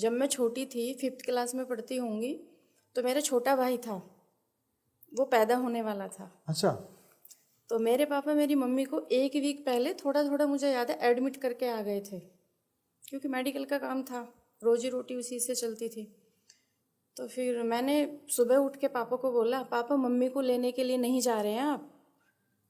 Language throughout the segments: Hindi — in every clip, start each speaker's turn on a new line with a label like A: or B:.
A: जब मैं छोटी थी 5th क्लास में पढ़ती होंगी, तो मेरा छोटा भाई था, वो पैदा होने वाला था।
B: अच्छा।
A: तो मेरे पापा मेरी मम्मी को 1 वीक पहले, थोड़ा थोड़ा मुझे याद है, एडमिट करके आ गए थे, क्योंकि मेडिकल का काम था, रोजी रोटी उसी से चलती थी। तो फिर मैंने सुबह उठ के पापा को बोला, पापा मम्मी को लेने के लिए नहीं जा रहे हैं आप?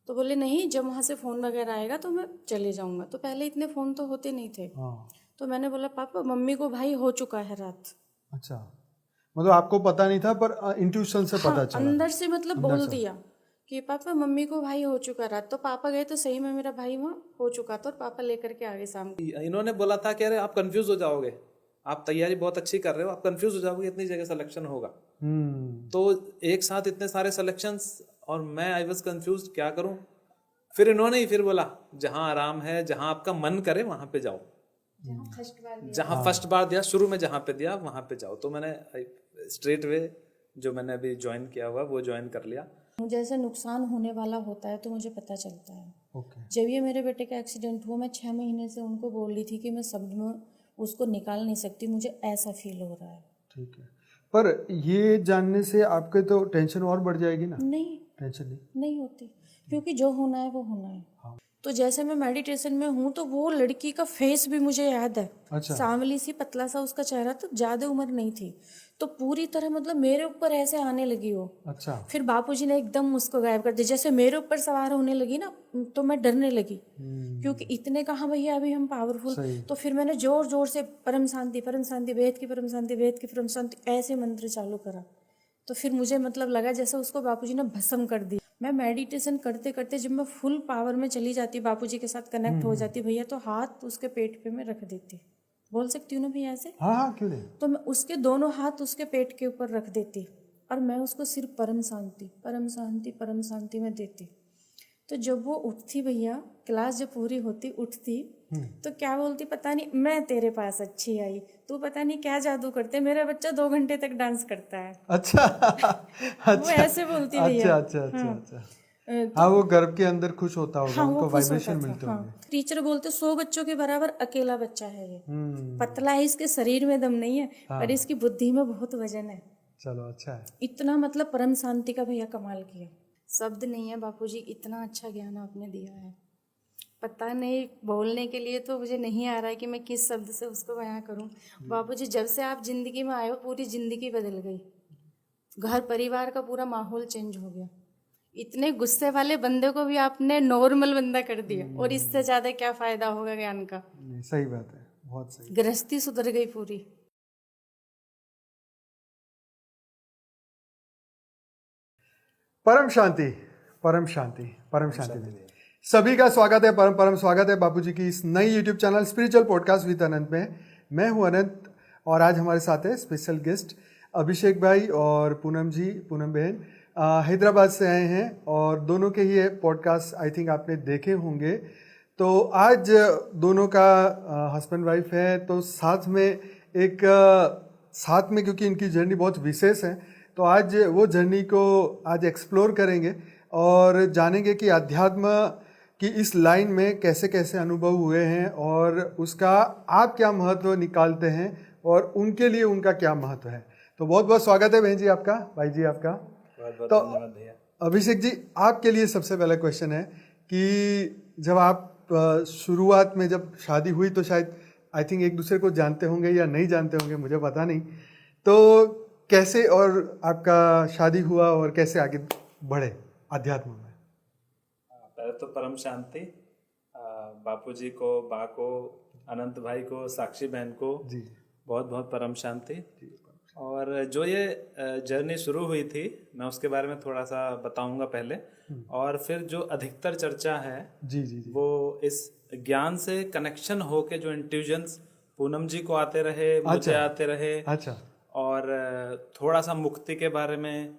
A: तो बोले नहीं, जब वहाँ से फ़ोन वगैरह आएगा तो मैं चले जाऊँगा। तो पहले इतने फ़ोन तो होते नहीं थे।
B: हाँ।
A: तो मैंने बोला पापा मम्मी को भाई हो चुका है रात।
B: अच्छा, मतलब आपको पता नहीं था, पर इंट्यूशन से
A: हाँ,
B: पता चला।
A: अंदर से मतलब
B: अंदर
A: बोल
B: से।
A: दिया कि पापा मम्मी को भाई हो चुका रात। तो पापा गए तो सही में मेरा भाई वहाँ हो चुका था, और पापा लेकर के आ गए शाम को।
C: इन्होंने बोला था कि अरे आप कंफ्यूज हो जाओगे, आप तैयारी बहुत अच्छी कर रहे हो, आप कंफ्यूज हो जाओगे, इतनी जगह सिलेक्शन होगा। तो एक साथ इतने सारे सिलेक्शंस, और मैं आई वाज कंफ्यूज, क्या करूं। फिर इन्होंने ही फिर बोला जहां आराम है, जहां आपका मन करे वहां पे जाओ, जहां फर्स्ट बार दिया, शुरू में जहां पे दिया वहां पे जाओ। तो मैंने स्ट्रेट वे जो मैंने अभी ज्वाइन किया हुआ वो ज्वाइन कर लिया।
A: मुझे ऐसे नुकसान होने वाला होता है तो मुझे पता चलता है।
B: ओके।
A: जब ये मेरे बेटे का एक्सीडेंट हुआ, मैं 6 महीने से उनको बोल रही थी कि मैं शब्द में उसको निकाल नहीं सकती, मुझे ऐसा फील हो रहा है।
B: ठीक है, पर ये जानने से आपके तो टेंशन और बढ़ जाएगी ना?
A: नहीं,
B: टेंशन नहीं
A: होती, क्योंकि जो होना है वो होना है।
B: हाँ।
A: तो जैसे मैं मेडिटेशन में हूँ, तो वो लड़की का फेस भी मुझे याद है।
B: अच्छा।
A: सांवली सी, पतला सा उसका चेहरा, तो ज्यादा उम्र नहीं थी, तो पूरी तरह मतलब मेरे ऊपर ऐसे आने लगी वो।
B: अच्छा।
A: फिर बापूजी ने एकदम उसको गायब कर दिया। जैसे मेरे ऊपर सवार होने लगी ना, तो मैं डरने लगी, क्योंकि इतने कहाँ भैया अभी हम पावरफुल।
B: सही।
A: तो फिर मैंने जोर जोर से परम शांति, परम शांति, वेद की परम शांति, वेद की परम शांति, ऐसे मंत्र चालू करा। तो फिर मुझे मतलब लगा जैसे उसको बापूजी ने भस्म कर दिया। मैं मेडिटेशन करते करते जब मैं फुल पावर में चली जाती, बापूजी के साथ कनेक्ट हो जाती भैया, तो हाथ उसके पेट पे मैं रख देती। बोल सकती हूँ ना भैया ऐसे?
B: हाँ हाँ, क्यों नहीं।
A: तो मैं उसके दोनों हाथ उसके पेट के ऊपर रख देती, और मैं उसको सिर्फ परम शांति, परम शांति, परम शांति में देती। तो जब वो उठती भैया, क्लास जब पूरी होती, उठती, तो क्या बोलती, पता नहीं मैं तेरे पास अच्छी आई, तू पता नहीं क्या जादू करते, मेरा बच्चा 2 घंटे तक डांस करता है।
B: अच्छा।
A: वो
B: अच्छा
A: ऐसे बोलती भैया।
B: अच्छा अच्छा
A: हाँ।
B: अच्छा।
A: तो
B: हाँ, वो गर्भ के अंदर खुश होता होगा,
A: हाँ, वो
B: उनको
A: खुश होता
B: वाइब्रेशन
A: था।
B: मिलते
A: हाँ,
B: होंगे।
A: टीचर बोलते 100 बच्चों के बराबर अकेला बच्चा है ये। पतला है, इसके शरीर में दम नहीं है, पर इसकी बुद्धि में बहुत वजन है।
B: चलो, अच्छा है।
A: इतना मतलब परम शांति का भैया कमाल किया। शब्द नहीं है बापूजी, इतना अच्छा ज्ञान आपने दिया है, पता नहीं बोलने के लिए तो मुझे नहीं आ रहा है कि मैं किस शब्द से उसको बयां करूं। बापूजी जब से आप जिंदगी में आए हो, पूरी जिंदगी बदल गई, घर परिवार का पूरा माहौल चेंज हो गया। इतने गुस्से वाले बंदे को भी आपने नॉर्मल बंदा कर दिया, और इससे ज्यादा क्या फायदा होगा ज्ञान का।
B: नहीं, सही बात है, बहुत सही।
A: गृहस्थी सुधर गई पूरी।
B: परम शांति, परम शांति, परम शांति में सभी का स्वागत है, परम परम स्वागत है बापूजी की इस नई YouTube channel spiritual podcast with Anant में। मैं हूं अनंत, और आज हमारे साथ है स्पेशल गेस्ट अभिषेक भाई और पूनम जी, पूनम बहन हैदराबाद से आए हैं, और दोनों के ही पॉडकास्ट आई थिंक आपने देखे होंगे। तो आज दोनों का हस्बैंड वाइफ है, तो साथ में एक साथ में, क्योंकि इनकी जर्नी बहुत विशेष है, तो आज वो जर्नी को आज एक्सप्लोर करेंगे और जानेंगे कि अध्यात्म की इस लाइन में कैसे कैसे अनुभव हुए हैं, और उसका आप क्या महत्व निकालते हैं, और उनके लिए उनका क्या महत्व है। तो बहुत बहुत स्वागत है बहन जी आपका, भाई जी आपका।
C: बहुत
B: तो
C: धन्यवाद भैया।
B: अभिषेक जी, आपके लिए सबसे पहला क्वेश्चन है कि जब आप शुरुआत में जब शादी हुई, तो शायद आई थिंक एक दूसरे को जानते होंगे या नहीं जानते होंगे, मुझे पता नहीं, तो कैसे और आपका शादी हुआ और कैसे आगे बढ़े अध्यात्म में?
C: पहले तो परम शांति, बापूजी को, बा को, अनंत भाई को, साक्षी बहन को
B: जी
C: बहुत बहुत परम शांति। और जो ये जर्नी शुरू हुई थी, मैं उसके बारे में थोड़ा सा बताऊंगा पहले, और फिर जो अधिकतर चर्चा है
B: जी जी जी।
C: वो इस ज्ञान से कनेक्शन हो के जो इंट्यूजन्स पूनम जी को आते रहे, मुझे आते रहे,
B: अच्छा।
C: और थोड़ा सा मुक्ति के बारे में,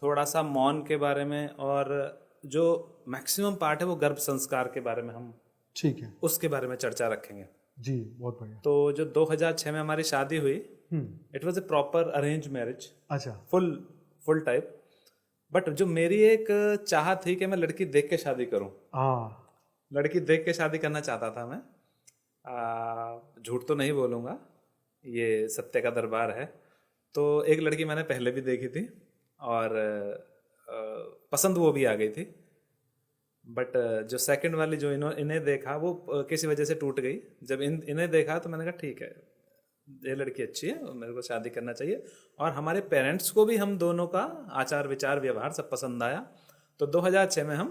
C: थोड़ा सा मौन के बारे में, और जो मैक्सिमम पार्ट है वो गर्भ संस्कार के बारे में, हम
B: ठीक है,
C: उसके बारे में चर्चा रखेंगे।
B: जी बहुत बढ़िया।
C: तो जो 2006 में हमारी शादी हुई, it was a proper arrange marriage,
B: अच्छा।
C: Full type. बट जो मेरी एक चाह थी कि मैं लड़की देख के शादी करूं,
B: हाँ।
C: लड़की देख के शादी करना चाहता था मैं। झूठ तो नहीं बोलूंगा, ये सत्य का दरबार है। तो एक लड़की मैंने पहले भी देखी थी और पसंद वो भी आ गई थी, बट जो सेकंड वाली जो इन्हें देखा वो किसी वजह से टूट गई। जब इन्हें देखा तो मैंने कहा ठीक है, ये लड़की अच्छी है और मेरे को शादी करना चाहिए। और हमारे पेरेंट्स को भी हम दोनों का आचार विचार व्यवहार सब पसंद आया। तो 2006 में हम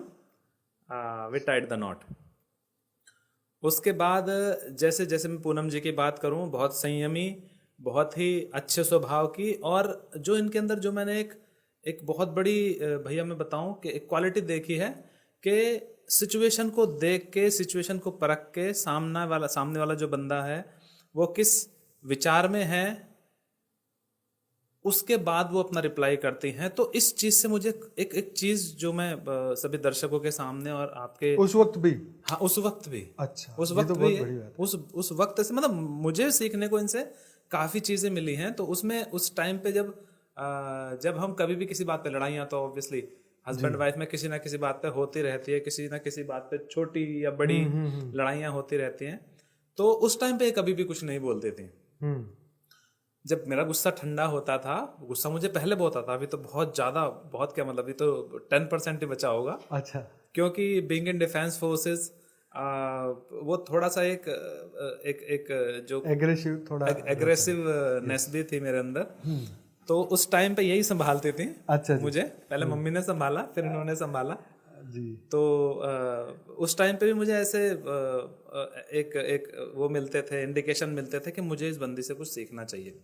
C: वी टाइड द नॉट। उसके बाद जैसे जैसे मैं पूनम जी की बात करूं, बहुत संयमी, बहुत ही अच्छे स्वभाव की, और जो इनके अंदर जो मैंने एक बहुत बड़ी भैया मैं बताऊं कि एक क्वालिटी देखी है कि सिचुएशन को देख के, सिचुएशन को परख के, सामने वाला जो बंदा है वो किस विचार में है उसके बाद वो अपना रिप्लाई करती हैं। तो इस चीज से मुझे एक चीज जो मैं सभी दर्शकों के सामने और आपके
B: उस वक्त भी,
C: हाँ उस वक्त भी,
B: अच्छा,
C: उस
B: ये
C: वक्त
B: तो
C: भी
B: बहुत बड़ी बात है।
C: उस वक्त से मतलब मुझे सीखने को इनसे काफी चीजें मिली हैं। तो उसमें उस टाइम पे जब हम कभी भी किसी बात पे लड़ाइयाँ, तो ऑब्वियसली हस्बैंड वाइफ में किसी ना किसी बात पे होती रहती है, किसी ना किसी बात पे छोटी या बड़ी लड़ाइयाँ होती रहती हैं। तो उस टाइम पे कभी भी कुछ नहीं बोलती थी। जब मेरा गुस्सा ठंडा होता था, गुस्सा मुझे पहले बहुत आता था, अभी तो बहुत ज्यादा, बहुत क्या मतलब, अभी तो 10% ही बचा होगा।
B: अच्छा,
C: क्योंकि बीइंग इन डिफेंस फोर्सेस वो थोड़ा सा एक जो
B: एग्रेसिव, थोड़ा
C: एग्रेसिवनेस भी थी मेरे अंदर। तो उस टाइम पे यही संभालती थी।
B: अच्छा जी।
C: मुझे पहले मम्मी ने संभाला, फिर इन्होंने संभाला
B: जी।
C: तो उस टाइम पे भी मुझे ऐसे एक वो मिलते थे, इंडिकेशन मिलते थे कि मुझे इस बंदी से कुछ सीखना चाहिए।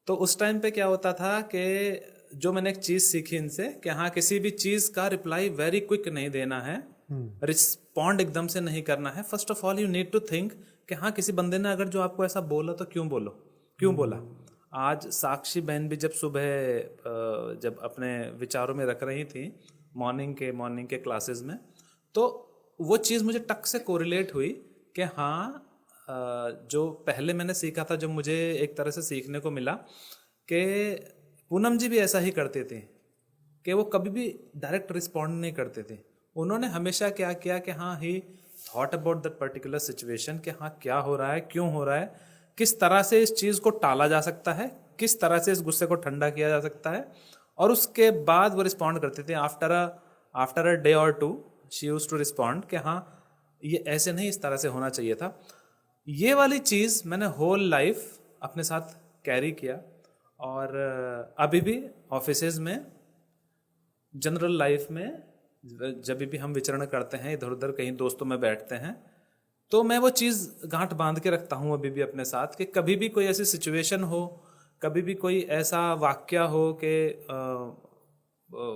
C: तो उस टाइम पे क्या होता था कि जो मैंने एक चीज सीखी इनसे कि हाँ, किसी भी चीज का रिप्लाई वेरी क्विक नहीं देना है, रिस्पॉन्ड एकदम से नहीं करना है। First of all you need to think कि हाँ, किसी बंदे ने अगर जो आपको ऐसा बोला तो क्यों बोला। आज साक्षी बहन भी जब सुबह जब अपने विचारों में रख रही थी मॉर्निंग के क्लासेस में, तो वो चीज़ मुझे टक से कोरिलेट हुई कि हाँ, जो पहले मैंने सीखा था, जो मुझे एक तरह से सीखने को मिला कि पूनम जी भी ऐसा ही करते थे कि वो कभी भी डायरेक्ट रिस्पॉन्ड नहीं करते थे। उन्होंने हमेशा क्या किया कि हाँ, ही thought about that particular situation कि हाँ, क्या हो रहा है, क्यों हो रहा है, किस तरह से इस चीज़ को टाला जा सकता है, किस तरह से इस गुस्से को ठंडा किया जा सकता है। और उसके बाद वो रिस्पॉन्ड करते थे। After a day or two she used to respond कि हाँ, ये ऐसे नहीं, इस तरह से होना चाहिए था। ये वाली चीज़ मैंने होल लाइफ अपने साथ कैरी किया। और अभी भी ऑफिसेज में, जनरल लाइफ में, जब भी हम विचरण करते हैं, इधर उधर कहीं दोस्तों में बैठते हैं, तो मैं वो चीज़ गांठ बांध के रखता हूँ अभी भी अपने साथ कि कभी भी कोई ऐसी सिचुएशन हो, कभी भी कोई ऐसा वाक्य हो कि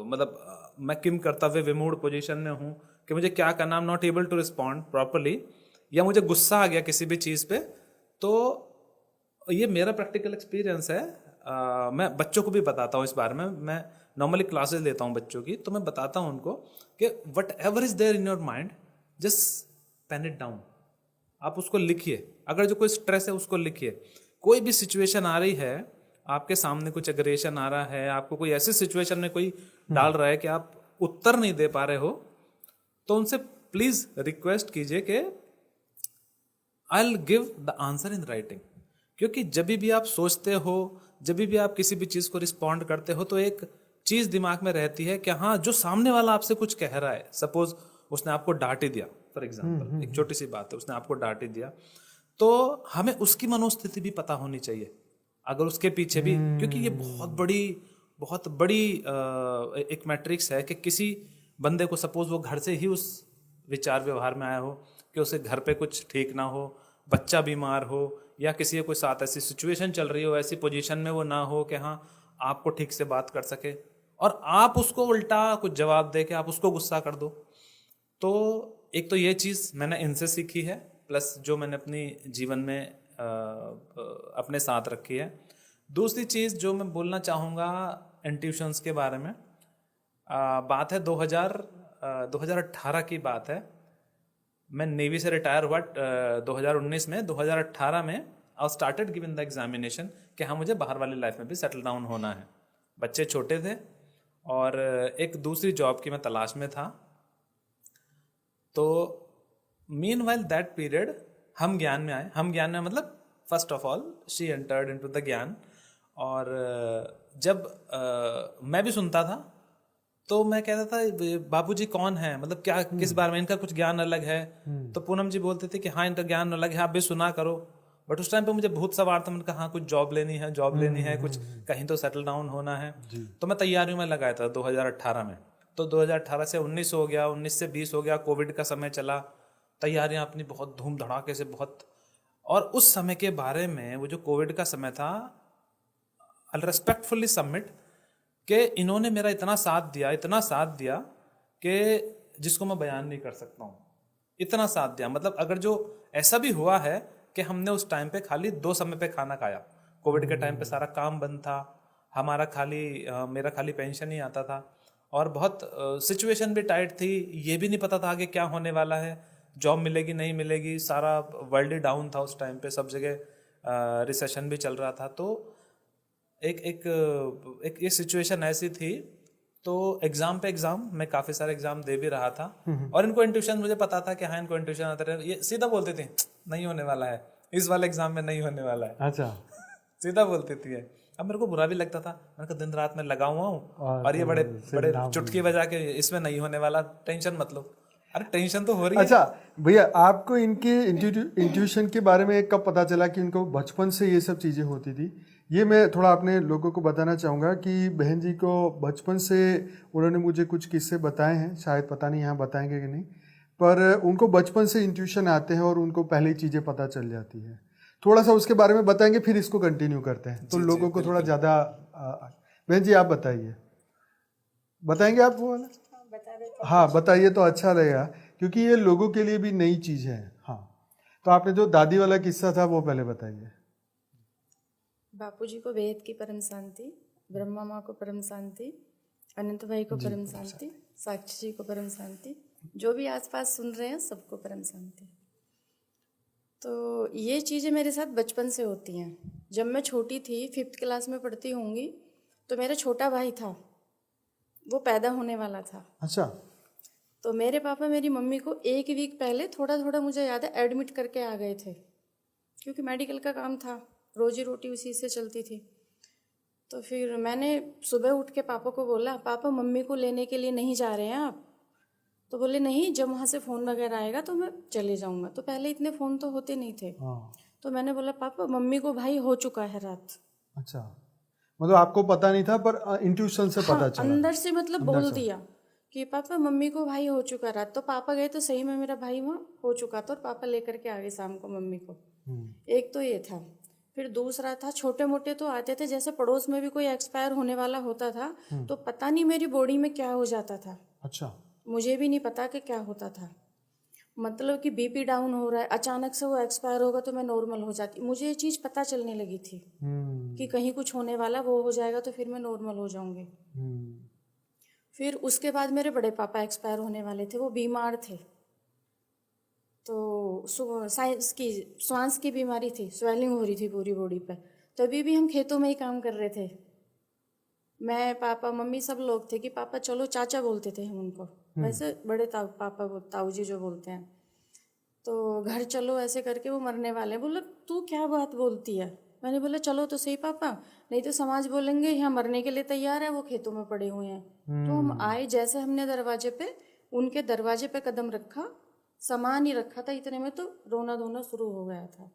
C: मतलब मैं किम कर्तव्य विमूढ़ पोजीशन में हूँ कि मुझे क्या करना, I am not able to respond properly, या मुझे गुस्सा आ गया किसी भी चीज़ पे, तो ये मेरा प्रैक्टिकल एक्सपीरियंस है। मैं बच्चों को भी बताता हूँ इस बारे में। मैं नॉर्मली क्लासेस लेता हूँ बच्चों की, तो मैं बताता हूँ उनको कि whatever is there in your mind, just pen it down. आप उसको लिखिए, अगर जो कोई स्ट्रेस है उसको लिखिए। कोई भी सिचुएशन आ रही है, आपके सामने कुछ एग्रेशन आ रहा है, आपको कोई ऐसी सिचुएशन में कोई डाल रहा है कि आप उत्तर नहीं दे पा रहे हो, तो उनसे प्लीज रिक्वेस्ट कीजिए कि I will give the answer in writing. क्योंकि जब भी आप सोचते हो, जब भी आप किसी भी चीज को रिस्पॉन्ड करते हो, तो एक चीज दिमाग में रहती है कि हाँ, जो सामने वाला आपसे कुछ कह रहा है, सपोज उसने आपको डांट ही दिया, फॉर एग्जाम्पल एक छोटी सी बात है, उसने आपको डांट ही दिया, तो हमें उसकी मनोस्थिति भी पता होनी चाहिए, अगर उसके पीछे भी, क्योंकि ये बहुत बड़ी एक मैट्रिक्स है कि किसी बंदे को, सपोज वो घर से ही उस विचार व्यवहार में आया हो कि उसे घर पे कुछ ठीक ना हो, बच्चा बीमार हो, या किसी के साथ ऐसी सिचुएशन चल रही हो, ऐसी पोजीशन में वो ना हो कि हाँ, आपको ठीक से बात कर सके, और आप उसको उल्टा कुछ जवाब दे के आप उसको गुस्सा कर दो। तो एक तो ये चीज़ मैंने इनसे सीखी है, प्लस जो मैंने अपनी जीवन में अपने साथ रखी है। दूसरी चीज़ जो मैं बोलना चाहूँगा इंट्यूशंस के बारे में, बात है 2018 की बात है। मैं नेवी से रिटायर हुआ 2019 में। 2018 में I started giving the examination कि हाँ, मुझे बाहर वाली लाइफ में भी सेटल डाउन होना है। बच्चे छोटे थे और एक दूसरी जॉब की मैं तलाश में था। तो मीनवाइल दैट पीरियड हम ज्ञान में आए। हम ज्ञान में मतलब first of all she entered into the ज्ञान। और जब मैं भी सुनता था तो मैं कहता था बापूजी कौन है, मतलब क्या किस बारे में, इनका कुछ ज्ञान अलग है। तो पूनम जी बोलते थे कि हाँ इनका ज्ञान अलग है, आप भी सुना करो। बट उस टाइम पे मुझे बहुत सवार था, मैंने कहा हाँ कुछ जॉब लेनी है, कुछ कहीं तो सेटल डाउन होना है। तो मैं तैयारियों में लगाया था 2018 में। तो 2018 से 19 हो गया, 19 से 20 हो गया, कोविड का समय चला, तैयारियां अपनी बहुत धूम धड़ाके से बहुत। और उस समय के बारे में, वो जो कोविड का समय था, आई रेस्पेक्टफुली सबमिट कि इन्होंने मेरा इतना साथ दिया कि जिसको मैं बयान नहीं कर सकता हूँ। इतना साथ दिया, मतलब अगर जो ऐसा भी हुआ है कि हमने उस टाइम पे खाली 2 समय पे खाना खाया। कोविड के टाइम पे सारा काम बंद था, हमारा मेरा खाली पेंशन ही आता था, और बहुत सिचुएशन भी टाइट थी, ये भी नहीं पता था आगे क्या होने वाला है, जॉब मिलेगी नहीं मिलेगी, सारा वर्ल्ड ही डाउन था उस टाइम पे, सब जगह रिसेशन भी चल रहा था। तो एक ये सिचुएशन ऐसी थी। तो एग्जाम पे एग्जाम, मैं काफी सारे एग्जाम दे भी रहा था, और इनको इंट्यूशन मुझे पता था कि हाँ इनको इंट्यूशन आता है, ये सीधा बोलते थे नहीं होने वाला है, इस वाले एग्जाम में नहीं होने वाला है।
B: अच्छा,
C: सीधा बोलती थी। अब मेरे को बुरा भी लगता था, मैंने कहा दिन रात में लगा हुआ हूँ और ये बड़े बड़े चुटकी बजा के इसमें नहीं होने वाला, टेंशन मत लो। अरे टेंशन तो हो रही है।
B: अच्छा भैया, आपको इनके इंट्यूशन के बारे में कब पता चला कि इनको बचपन से ये सब चीज़ें होती थी? ये मैं थोड़ा अपने लोगों को बताना चाहूँगा कि बहन जी को बचपन से उन्होंने मुझे कुछ किस्से बताए हैं, शायद पता नहीं यहाँ बताएंगे कि नहीं, पर उनको बचपन से इंट्यूशन आते हैं और उनको पहले ही चीज़ें पता चल जाती है। थोड़ा सा उसके बारे में बताएंगे, फिर इसको कंटिन्यू करते हैं, तो लोगों को थोड़ा ज़्यादा। बहन जी आप बताइए, बताएंगे आप वो वाला? हाँ बताइए तो अच्छा रहेगा, क्योंकि ये लोगों के लिए भी नई चीज़ है। हाँ, तो आपने जो दादी वाला किस्सा था वो पहले बताइए।
A: बापूजी को वेद की परम शांति, ब्रह्मा माँ को परम शांति, अनंत भाई को परम शांति, साक्षी जी को परम शांति, जो भी आसपास सुन रहे हैं सबको परम शांति। तो ये चीज़ें मेरे साथ बचपन से होती हैं। जब मैं छोटी थी, 5th क्लास में पढ़ती होंगी, तो मेरा छोटा भाई था, वो पैदा होने वाला था।
B: अच्छा,
A: तो मेरे पापा मेरी मम्मी को 1 वीक पहले, थोड़ा थोड़ा मुझे याद है, एडमिट करके आ गए थे, क्योंकि मेडिकल का काम था, रोजी रोटी उसी से चलती थी। तो फिर मैंने सुबह उठ के पापा को बोला, पापा मम्मी को लेने के लिए नहीं जा रहे हैं आप? तो बोले नहीं, जब वहाँ से फ़ोन वगैरह आएगा तो मैं चले जाऊँगा। तो पहले इतने फ़ोन तो होते नहीं थे। तो मैंने बोला पापा मम्मी को भाई हो चुका है रात।
B: अच्छा, मतलब आपको पता नहीं था, पर इंट्यूशन से पता चला,
A: अंदर से मतलब बोल दिया कि पापा मम्मी को भाई हो चुका रात। तो पापा गए तो सही में मेरा भाई वहाँ हो चुका था, और पापा लेकर के आ गए शाम को मम्मी को। एक तो ये था। फिर दूसरा था, छोटे मोटे तो आते थे, जैसे पड़ोस में भी कोई एक्सपायर होने वाला होता था तो पता नहीं मेरी बॉडी में क्या हो जाता था।
B: अच्छा,
A: मुझे भी नहीं पता कि क्या होता था, मतलब कि बीपी डाउन हो रहा है, अचानक से वो एक्सपायर होगा तो मैं नॉर्मल हो जाती। मुझे ये चीज़ पता चलने लगी थी कि कहीं कुछ होने वाला, वो हो जाएगा तो फिर मैं नॉर्मल हो जाऊंगी। फिर उसके बाद मेरे बड़े पापा एक्सपायर होने वाले थे, वो बीमार थे, तो श्वास की बीमारी थी, स्वेलिंग हो रही थी पूरी बॉडी पे। तभी भी हम खेतों में ही काम कर रहे थे, मैं पापा मम्मी सब लोग थे कि पापा चलो, चाचा बोलते थे हम उनको, वैसे बड़े पापा ताऊ जी जो बोलते हैं, तो घर चलो ऐसे करके, वो मरने वाले हैं। बोला तू क्या बात बोलती है? मैंने बोला चलो तो सही पापा, नहीं तो समाज बोलेंगे यहाँ मरने के लिए तैयार है, वो खेतों में पड़े हुए हैं। तो हम आए, जैसे हमने दरवाजे पे, उनके दरवाजे पे कदम रखा, सामान ही रखा था, इतने में तो रोना धोना शुरू हो गया था।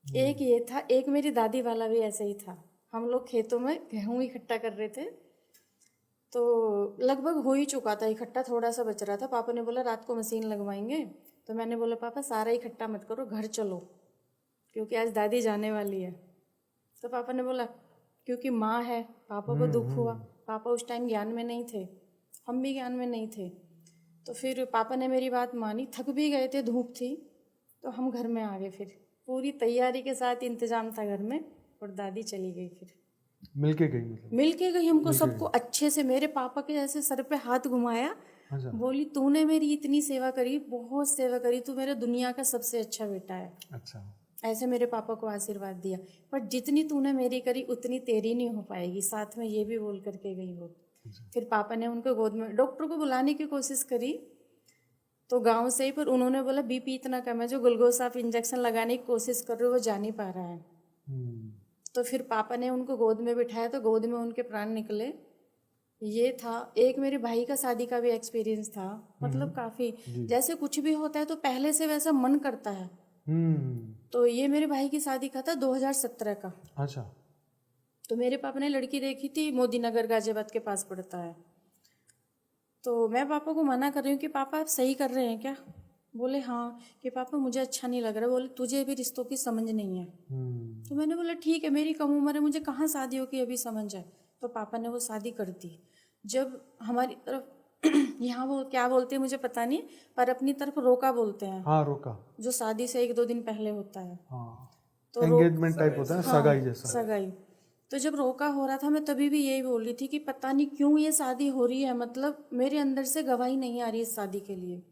A: एक ये था, एक मेरी दादी वाला भी ऐसे ही था। हम लोग खेतों में गेहूँ इकट्ठा कर रहे थे, तो लगभग हो ही चुका था इकट्ठा, थोड़ा सा बच रहा था। पापा ने बोला रात को मशीन लगवाएंगे, तो मैंने बोला पापा सारा इकट्ठा मत करो, घर चलो, क्योंकि आज दादी जाने वाली है। तो पापा ने बोला क्योंकि माँ है, पापा को दुख हुआ। पापा उस टाइम ज्ञान में नहीं थे, हम भी ज्ञान में नहीं थे। तो फिर पापा ने मेरी बात मानी, थक भी गए थे, धूप थी, तो हम घर में आ गए। फिर पूरी तैयारी के साथ इंतजाम था घर में, और दादी चली गई। फिर
B: मिलके गई, मतलब
A: मिलके गई हमको सबको अच्छे से। मेरे पापा के ऐसे सर पे हाथ घुमाया, बोली तूने मेरी इतनी सेवा करी, बहुत सेवा करी, तू मेरे दुनिया का सबसे अच्छा बेटा है।
B: अच्छा,
A: ऐसे मेरे पापा को आशीर्वाद दिया। पर जितनी तूने मेरी करी उतनी तेरी नहीं हो पाएगी, साथ में ये भी बोल करके गई वो। फिर पापा ने उनको गोद में, डॉक्टर को बुलाने की कोशिश करी, तो गांव से ही, पर उन्होंने बोला बीपी इतना कम है, जो ग्लूकोज आप इंजेक्शन लगाने की कोशिश कर रहे हो वो जा नहीं पा रहा है। तो फिर पापा ने उनको गोद में बिठाया तो गोद में उनके प्राण निकले। ये था। एक मेरे भाई का शादी का भी एक्सपीरियंस था, मतलब काफ़ी, जैसे कुछ भी होता है तो पहले से वैसा मन करता है। तो ये मेरे भाई की शादी का था 2017 का।
B: अच्छा।
A: तो मेरे पापा ने लड़की देखी थी, मोदी नगर गाजियाबाद के पास पड़ता है। तो मैं पापा को मना कर रही हूँ कि पापा आप सही कर रहे हैं क्या? बोले हाँ। कि पापा मुझे अच्छा नहीं लग रहा। बोले तुझे भी रिश्तों की समझ नहीं है। तो मैंने बोला ठीक है, मेरी कम उम्र है, मुझे कहाँ शादियों की अभी समझ है। तो पापा ने वो शादी कर दी। जब हमारी तरफ यहाँ वो क्या बोलते हैं मुझे पता नहीं, पर अपनी तरफ रोका बोलते हैं।
B: हाँ, रोका,
A: जो शादी से 1-2 दिन पहले होता है।
B: हाँ,
A: तो
B: एंगेजमेंट टाइप होता है,
A: हाँ,
B: सगाई जैसा।
A: सगाई। तो जब रोका हो रहा था मैं तभी भी यही बोल रही थी कि पता नहीं क्यों ये शादी हो रही है, मतलब मेरे अंदर से गवाही नहीं आ रही इस शादी के लिए।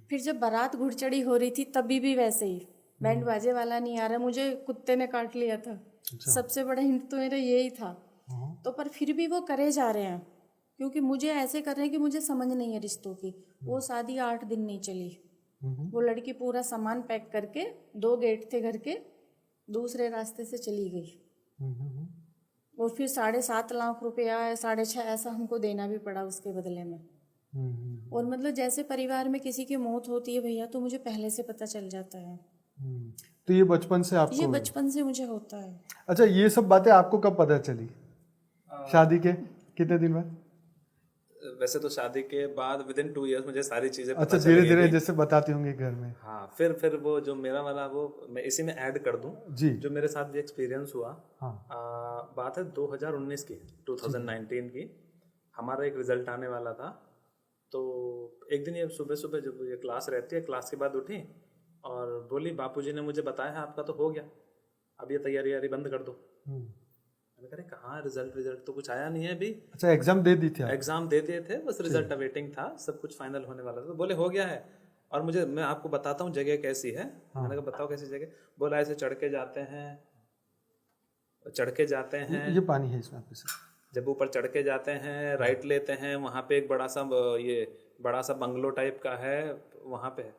A: फिर जब बारात घुड़चड़ी हो रही थी तभी भी वैसे ही, बैंड बाजे वाला नहीं आ रहा, मुझे कुत्ते ने काट लिया था। सबसे बड़ा हिंट तो मेरा यही था। तो पर फिर भी वो करे जा रहे हैं, क्योंकि मुझे ऐसे कर रहे हैं कि मुझे समझ नहीं है रिश्तों की। वो शादी 8 दिन नहीं चली। वो लड़की पूरा सामान पैक करके, 2 गेट थे घर के, दूसरे रास्ते से चली गई। और फिर 7.5 लाख रुपया, 6.5 ऐसा हमको देना भी पड़ा उसके बदले में। और मतलब जैसे परिवार में किसी की मौत होती है भैया, तो मुझे पहले से पता चल जाता है।
B: तो ये बचपन से आपको?
A: ये बचपन से मुझे होता है।
B: अच्छा, ये सब बातें आपको कब पता चली? शादी के कितने दिन बाद?
C: वैसे तो शादी के बाद विदिन 2 इयर्स मुझे सारी चीजें
B: अच्छा,
C: पता
B: धीरे
C: चली
B: धीरे
C: थी।
B: जैसे बताते होंगे घर में।
C: हाँ, फिर वो जो मेरा वाला, वो मैं इसी में ऐड कर दूं
B: जी।
C: जो मेरे साथ भी एक्सपीरियंस हुआ।
B: हाँ।
C: बात है 2019 की, 2019 की। हमारा एक रिजल्ट आने वाला था। तो एक दिन ये सुबह सुबह जब ये क्लास रहती है, क्लास के बाद उठी और बोली बापूजी ने मुझे बताया है आपका तो हो गया, अब ये तैयारी बंद कर दो। मैंने कहा कहाँ, रिजल्ट तो कुछ आया नहीं है अभी।
B: अच्छा, एग्जाम दे दी थी आप?
C: एग्जाम दे दिए थे, बस रिजल्ट अवेटिंग था, सब कुछ फाइनल होने वाला था। तो बोले हो गया है, और मैं आपको बताता हूँ जगह कैसी है। मैंने कहा बताओ कैसी जगह। बोला ऐसे चढ़ के जाते हैं।
B: ये पानी है इसमें आपके साथ।
C: जब ऊपर चढ़ के जाते हैं, राइट लेते हैं, वहाँ पे एक बड़ा सा बंगलो टाइप का है, वहाँ पे है।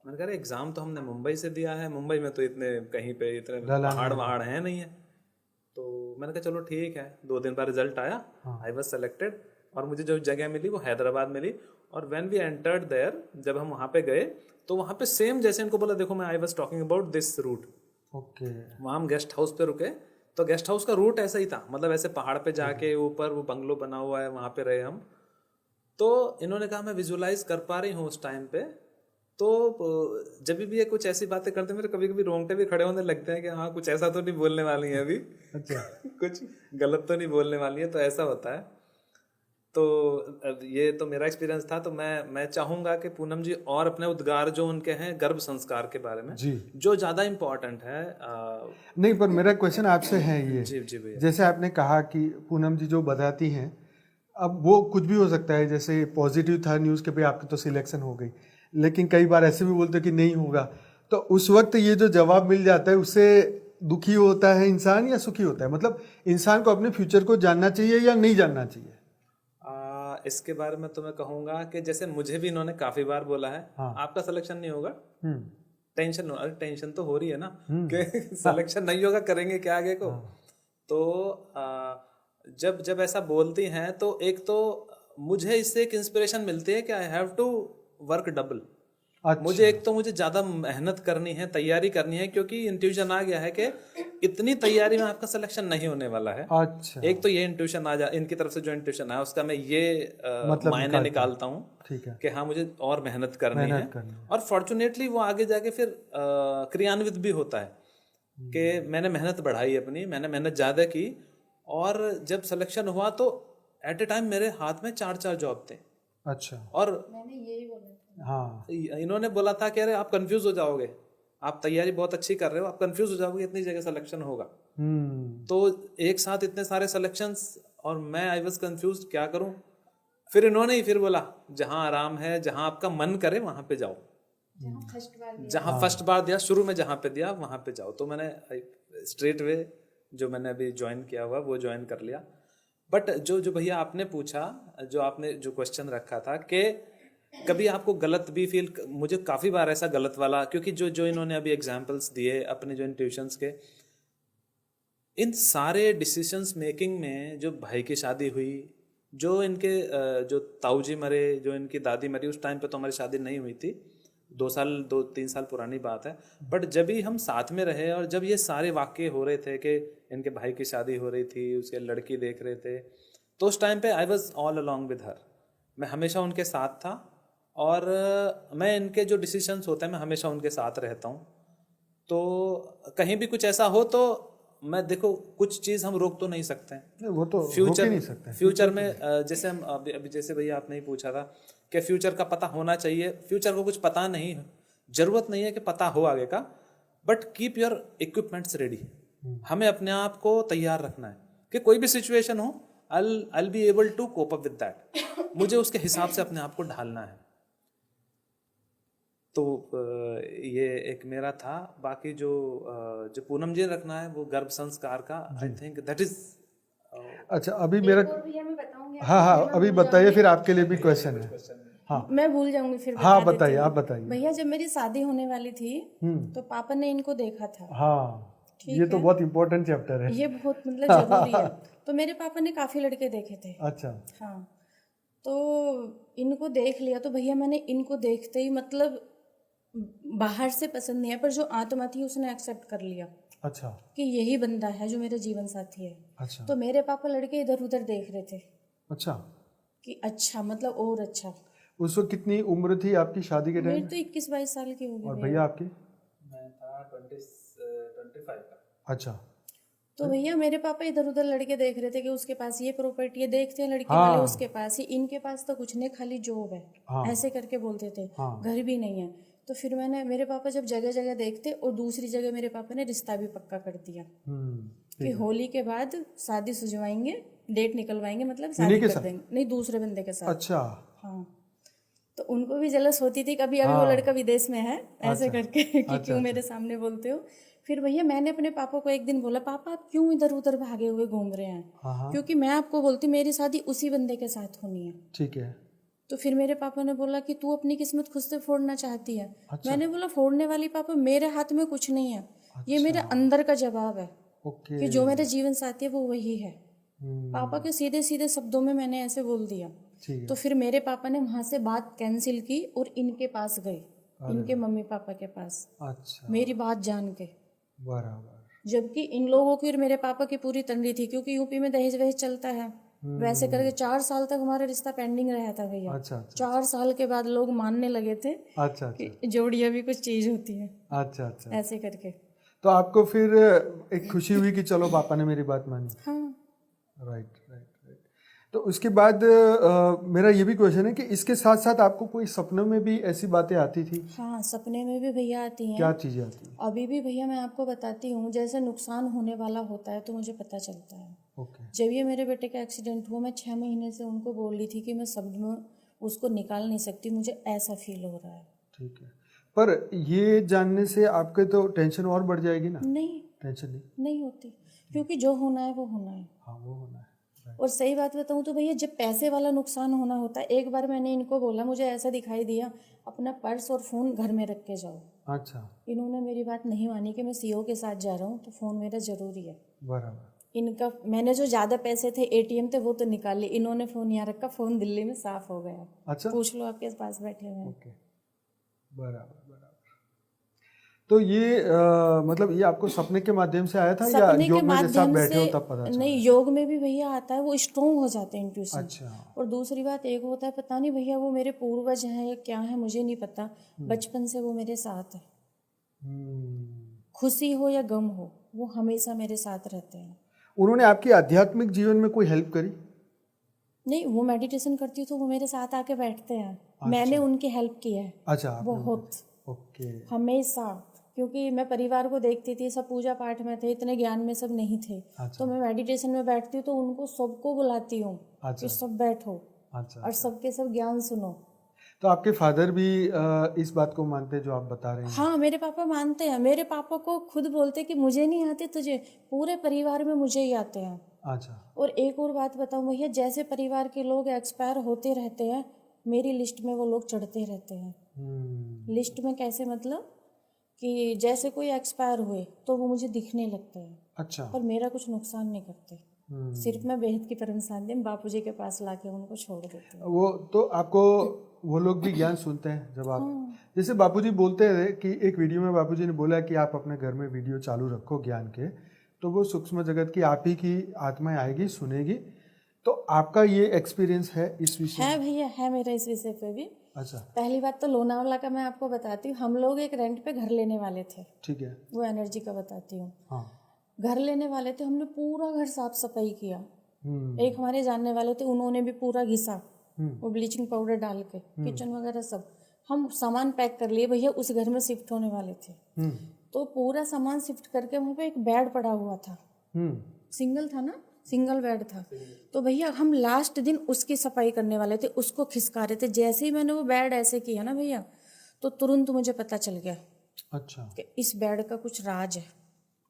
C: मैंने कहा एग्जाम तो हमने मुंबई से दिया है, मुंबई में तो इतने कहीं पे इतने पहाड़ हैं नहीं है। तो मैंने कहा चलो ठीक है। 2 दिन बाद रिजल्ट आया, आई वाज सेलेक्टेड, और मुझे जो जगह मिली वो हैदराबाद मिली। और व्हेन वी एंटर्ड देयर, जब हम वहाँ पे गए तो वहाँ पे सेम जैसे इनको बोला, देखो मैं I was talking about this route.
B: Okay.
C: वहाँ हम गेस्ट हाउस पे रुके, तो गेस्ट हाउस का रूट ऐसा ही था, मतलब ऐसे पहाड़ पे जाके ऊपर वो बंगलो बना हुआ है, वहाँ पे रहे हम। तो इन्होंने कहा मैं विजुअलाइज कर पा रही हूँ उस टाइम पे। तो जब भी ये कुछ ऐसी बातें करते हैं, मेरे कभी कभी रोंगटे भी खड़े होने लगते हैं कि हाँ कुछ ऐसा तो नहीं बोलने वाली है अभी।
B: अच्छा।
C: कुछ गलत तो नहीं बोलने वाली है, तो ऐसा होता है। तो ये तो मेरा एक्सपीरियंस था। तो मैं चाहूंगा कि पूनम जी और अपने उद्गार जो उनके हैं गर्भ संस्कार के बारे में,
B: जी,
C: जो ज्यादा इम्पोर्टेंट है।
B: नहीं, पर मेरा क्वेश्चन आपसे है ये।
C: जी जी भैया।
B: जैसे आपने कहा कि पूनम जी जो बताती हैं, अब वो कुछ भी हो सकता है, जैसे पॉजिटिव था न्यूज़ के पे आपकी तो सिलेक्शन हो गई, लेकिन कई बार ऐसे भी बोलते कि नहीं होगा। तो उस वक्त ये जो जवाब मिल जाता है उससे दुखी होता है इंसान या सुखी होता है? मतलब इंसान को अपने फ्यूचर को जानना चाहिए या नहीं जानना चाहिए?
C: इसके बारे में तो मैं कहूँगा कि जैसे मुझे भी इन्होंने काफी बार बोला है,
B: हाँ।
C: आपका सिलेक्शन नहीं होगा, टेंशन हो। अरे टेंशन तो हो रही है ना कि सिलेक्शन नहीं होगा, करेंगे क्या आगे को। तो जब ऐसा बोलती हैं तो एक तो मुझे इससे एक इंस्पिरेशन मिलती है कि I have to work double. मुझे एक तो मुझे ज्यादा मेहनत करनी है, तैयारी करनी है, क्योंकि इंट्यूशन आ गया है कि इतनी तैयारी में आपका सिलेक्शन नहीं होने वाला है।
B: अच्छा।
C: एक तो ये इंट्यूशन आ जा, इनकी तरफ से जो इंट्यूशन आया उसका मैं ये
B: मतलब
C: मायने निकालता हूँ,
B: ठीक है,
C: कि हाँ मुझे और मेहनत करनी है। और फॉर्चुनेटली वो आगे जाके फिर क्रियान्वित भी होता है कि मैंने मेहनत बढ़ाई अपनी, मैंने मेहनत ज्यादा की, और जब सिलेक्शन हुआ तो एट ए टाइम मेरे हाथ में 4 जॉब थे।
B: अच्छा।
C: और
A: मैंने यही बोला था।
B: हाँ,
C: इन्होंने बोला था कि अरे आप कंफ्यूज हो जाओगे, आप तैयारी बहुत अच्छी कर रहे हो, आप कंफ्यूज हो जाओगे, इतनी जगह सिलेक्शन होगा। तो एक साथ इतने सारे सिलेक्शंस, और मैं आई वाज कंफ्यूज, क्या करूं। फिर इन्होंने ही फिर बोला जहां आराम है, जहां आपका मन करे वहां पे जाओ, जहां फर्स्ट बार दिया, शुरू में जहां पे दिया वहां पे जाओ। तो मैंने स्ट्रेट वे जो मैंने अभी ज्वाइन किया हुआ वो ज्वाइन कर लिया। बट जो भैया आपने पूछा, जो आपने जो क्वेश्चन रखा था कि कभी आपको गलत भी फील, मुझे काफ़ी बार ऐसा गलत वाला, क्योंकि जो जो इन्होंने अभी एग्जांपल्स दिए अपने जो इंट्यूशंस के, इन सारे डिसीजंस मेकिंग में जो भाई की शादी हुई, जो इनके जो ताऊ जी मरे, जो इनकी दादी मरी, उस टाइम पे तो हमारी शादी नहीं हुई थी, 2 3 साल पुरानी बात है। बट जब भी हम साथ में रहे और जब ये सारे वाक़ये हो रहे थे कि इनके भाई की शादी हो रही थी, उसके लड़की देख रहे थे, तो उस टाइम पे I was all along with her. मैं हमेशा उनके साथ था और मैं इनके जो डिसीजंस होते हैं मैं हमेशा उनके साथ रहता हूँ। तो कहीं भी कुछ ऐसा हो तो मैं, देखो कुछ चीज़ हम रोक तो नहीं सकते हैं,
B: नहीं, वो तो
C: फ्यूचर
B: रोक ही नहीं सकते।
C: फ्यूचर में जैसे हम अभी जैसे भैया आपने ही पूछा था कि फ्यूचर का पता होना चाहिए, फ्यूचर को कुछ पता नहीं है, जरूरत नहीं है कि पता हो आगे का, but keep your equipments ready. हमें अपने आप को तैयार रखना है कि कोई भी सिचुएशन हो, I'll be able to cope up with that। मुझे उसके हिसाब से अपने आप को ढालना है। तो ये एक मेरा था। बाकी जो पूनम जी रखना है वो गर्भ संस्कार का, आई थिंक दैट इज।
B: अच्छा, अभी मेरा,
A: और भैया मैं बताऊंगी
B: हाँ हाँ, अभी बताइए, फिर आपके लिए भी क्वेश्चन है। हाँ
A: मैं भूल जाऊंगी फिर
B: हाँ,
A: बता देती
B: बताइए,
A: हूँ।
B: आप बताइए।
A: भैया जब मेरी शादी होने वाली थी तो पापा ने इनको देखा था।
B: हाँ, ये तो बहुत इम्पोर्टेंट चैप्टर है।
A: ये बहुत मतलब जरूरी है। तो मेरे पापा ने काफी लड़के देखे थे।
B: अच्छा,
A: हाँ, तो इनको देख लिया तो भैया मैंने इनको देखते ही मतलब बाहर से पसंद नहीं है, पर जो आत्मा थी उसने एक्सेप्ट कर लिया
B: अच्छा,
A: कि यही बंदा है जो मेरा जीवन साथी है।
B: अच्छा,
A: तो मेरे पापा लड़के इधर उधर देख रहे थे
B: अच्छा।
A: कि अच्छा मतलब और अच्छा।
B: उस वक्त कितनी उम्र थी आपकी शादी के
A: मेरी
B: टाइम?
A: तो 21-22 साल की होगी
B: और
A: भैया।
B: भैया आपकी?
C: मैं था 25 का।
B: अच्छा,
A: तो भैया मेरे पापा इधर उधर लड़के देख रहे थे कि उसके पास ये प्रॉपर्टी है, देखते हैं लड़के
B: हाँ।
A: वाले उसके पास ही, इनके पास तो कुछ नहीं, खाली जॉब है।
B: हाँ।
A: ऐसे करके बोलते थे।
B: हाँ।
A: घर भी नहीं है। तो फिर मेरे पापा जब जगह जगह देखते, और दूसरी जगह मेरे पापा ने रिश्ता भी पक्का कर दिया कि होली के बाद शादी सुझवाएंगे, डेट निकलवाएंगे, मतलब शादी कर देंगे। नहीं, दूसरे बंदे के साथ।
B: अच्छा,
A: हाँ, तो उनको भी जलस होती थी कभी, अभी वो लड़का विदेश में है, ऐसे करके कि क्यों मेरे सामने बोलते हो। फिर भैया मैंने अपने पापा को एक दिन बोला, पापा आप क्यों इधर उधर भागे हुए घूम रहे हैं? क्योंकि मैं आपको बोलती मेरी शादी उसी बंदे के साथ होनी है।
B: ठीक है।
A: तो फिर मेरे पापा ने बोला कि तू अपनी किस्मत खुद से फोड़ना चाहती है। मैंने बोला फोड़ने वाली पापा मेरे हाथ में कुछ नहीं है, ये मेरे अंदर का जवाब है
B: ओके,
A: कि जो मेरा जीवन साथी है वो वही है। पापा के सीधे सीधे शब्दों में मैंने ऐसे बोल दिया। तो फिर मेरे पापा ने वहां से बात कैंसिल की और इनके पास गए, इनके मम्मी पापा के पास,
B: अच्छा,
A: मेरी बात जान के।
B: बराबर।
A: जबकि इन लोगों की और मेरे पापा की पूरी तंगी थी, क्योंकि यूपी में दहेज वहेज चलता है। वैसे करके 4 साल तक हमारा रिश्ता पेंडिंग रहा था भैया।
B: अच्छा,
A: 4 साल के बाद लोग मानने लगे थे
B: अच्छा,
A: कि जोड़ियां भी कुछ चीज होती है।
B: अच्छा, अच्छा।
A: ऐसे करके
B: तो आपको फिर एक खुशी हुई कि चलो पापा ने मेरी बात मानी।
A: हाँ।
B: Right, right, right. तो उसके बाद मेरा ये भी क्वेश्चन है कि इसके साथ साथ आपको कोई सपनों में भी ऐसी बातें आती थी?
A: हाँ, सपने में भी भैया आती हैं।
B: क्या चीजें आती हैं?
A: अभी भी भैया मैं आपको बताती हूँ, जैसे नुकसान होने वाला होता है तो मुझे पता चलता है।
B: ओके,
A: जब ये मेरे बेटे का एक्सीडेंट हुआ, मैं 6 महीने से उनको बोल रही थी कि मैं शब्द में उसको निकाल नहीं सकती, मुझे ऐसा फील हो रहा है।
B: ठीक है। पर ये जानने से आपके तो टेंशन और बढ़ जाएगी ना?
A: नहीं,
B: टेंशन
A: नहीं होती, क्योंकि जो होना है वो होना है।
B: हाँ, वो होना है।
A: और सही बात बताऊँ तो भैया जब पैसे वाला नुकसान होना होता है, एक बार मैंने इनको बोला, मुझे ऐसा दिखाई दिया अपना पर्स और फ़ोन घर में रख के जाओ।
B: अच्छा,
A: इन्होंने मेरी बात नहीं मानी कि मैं सीओ के साथ जा रहा हूँ तो फ़ोन मेरा ज़रूरी है।
B: बराबर।
A: इनका, मैंने जो ज़्यादा पैसे थे एटीएम थे वो तो निकाल लिए, इन्होंने फ़ोन यहाँ रखा, फ़ोन दिल्ली में साफ हो गया।
B: अच्छा,
A: पूछ लो, आपके पास बैठे हुए हैं।
B: ओके, बराबर, बराबर। तो ये मतलब ये आपको सपने के माध्यम से आया था या
A: सपने के
B: योग में जैसे आप
A: माध्यम
B: बैठे हो
A: से
B: तब पता चला?
A: नहीं, योग में भी भैया आता है, वो स्ट्रोंग हो जाते हैं इंट्यूशन।
B: अच्छा,
A: और दूसरी बात एक होता है, पता नहीं भैया वो मेरे पूर्वज हैं या क्या है मुझे नहीं पता, बचपन से वो मेरे साथ है। खुशी हो या गम हो वो हमेशा मेरे साथ रहते हैं।
B: उन्होंने आपकी आध्यात्मिक जीवन में कोई हेल्प करी?
A: नहीं, वो मेडिटेशन करती हूँ तो वो मेरे साथ आके बैठते हैं। मैंने उनकी हेल्प की है
B: अच्छा, आपने
A: बहुत,
B: ओके,
A: हमेशा। क्योंकि मैं परिवार को देखती थी, सब पूजा पाठ में थे, इतने ज्ञान में सब नहीं थे। तो मैं मेडिटेशन में बैठती हूँ तो उनको सबको बुलाती हूँ कि सब बैठो
B: अच्छा।
A: और सबके सब ज्ञान सुनो।
B: तो आपके फादर भी इस बात को मानते हैं जो आप बता रहे हैं?
A: हाँ, मेरे पापा मानते हैं। मेरे पापा को खुद बोलते कि मुझे नहीं आते तुझे, पूरे परिवार में मुझे ही आते हैं।
B: अच्छा,
A: और एक और बात बताऊँ भैया, जैसे परिवार के लोग एक्सपायर होते रहते हैं मेरी लिस्ट में वो लोग चढ़ते रहते हैं। लिस्ट में कैसे, मतलब कि जैसे कोई एक्सपायर हुए तो वो मुझे दिखने लगते हैं,
B: अच्छा।
A: पर मेरा कुछ नुकसान नहीं करते। सिर्फ मैं बेहद की परम शांति में बापूजी के पास लाके उनको छोड़ देती हूँ।
B: वो तो आपको वो लोग भी ज्ञान सुनते हैं जब आप, जैसे बापूजी बोलते हैं कि एक वीडियो में बापूजी ने बोला कि आप अपने घर में वीडियो चालू रखो ज्ञान के, तो वो सूक्ष्म जगत की आप ही की आत्माएं आएगी, सुनेगी। तो आपका ये एक्सपीरियंस है इस विषय
A: है भैया, है मेरा इस विषय पे भी।
B: अच्छा,
A: पहली बात तो लोनावाला का मैं आपको बताती हूँ। हम लोग एक रेंट पे घर लेने वाले थे,
B: ठीक है।
A: वो एनर्जी का बताती हूँ।
B: हाँ।
A: घर लेने वाले थे, हमने पूरा घर साफ सफाई किया। एक हमारे जानने वाले थे, उन्होंने भी पूरा घिसा, वो ब्लीचिंग पाउडर डाल के, किचन वगैरह सब। हम सामान पैक कर लिए भैया, उस घर में शिफ्ट होने वाले थे। तो पूरा सामान शिफ्ट करके वहाँ पे एक बेड पड़ा हुआ था, सिंगल था ना, सिंगल बेड था। तो भैया हम लास्ट दिन उसकी सफाई करने वाले थे, उसको खिसका रहे थे। जैसे ही मैंने वो बेड ऐसे किया ना भैया, तो तुरंत मुझे पता चल गया
B: अच्छा
A: कि इस बेड का कुछ राज है।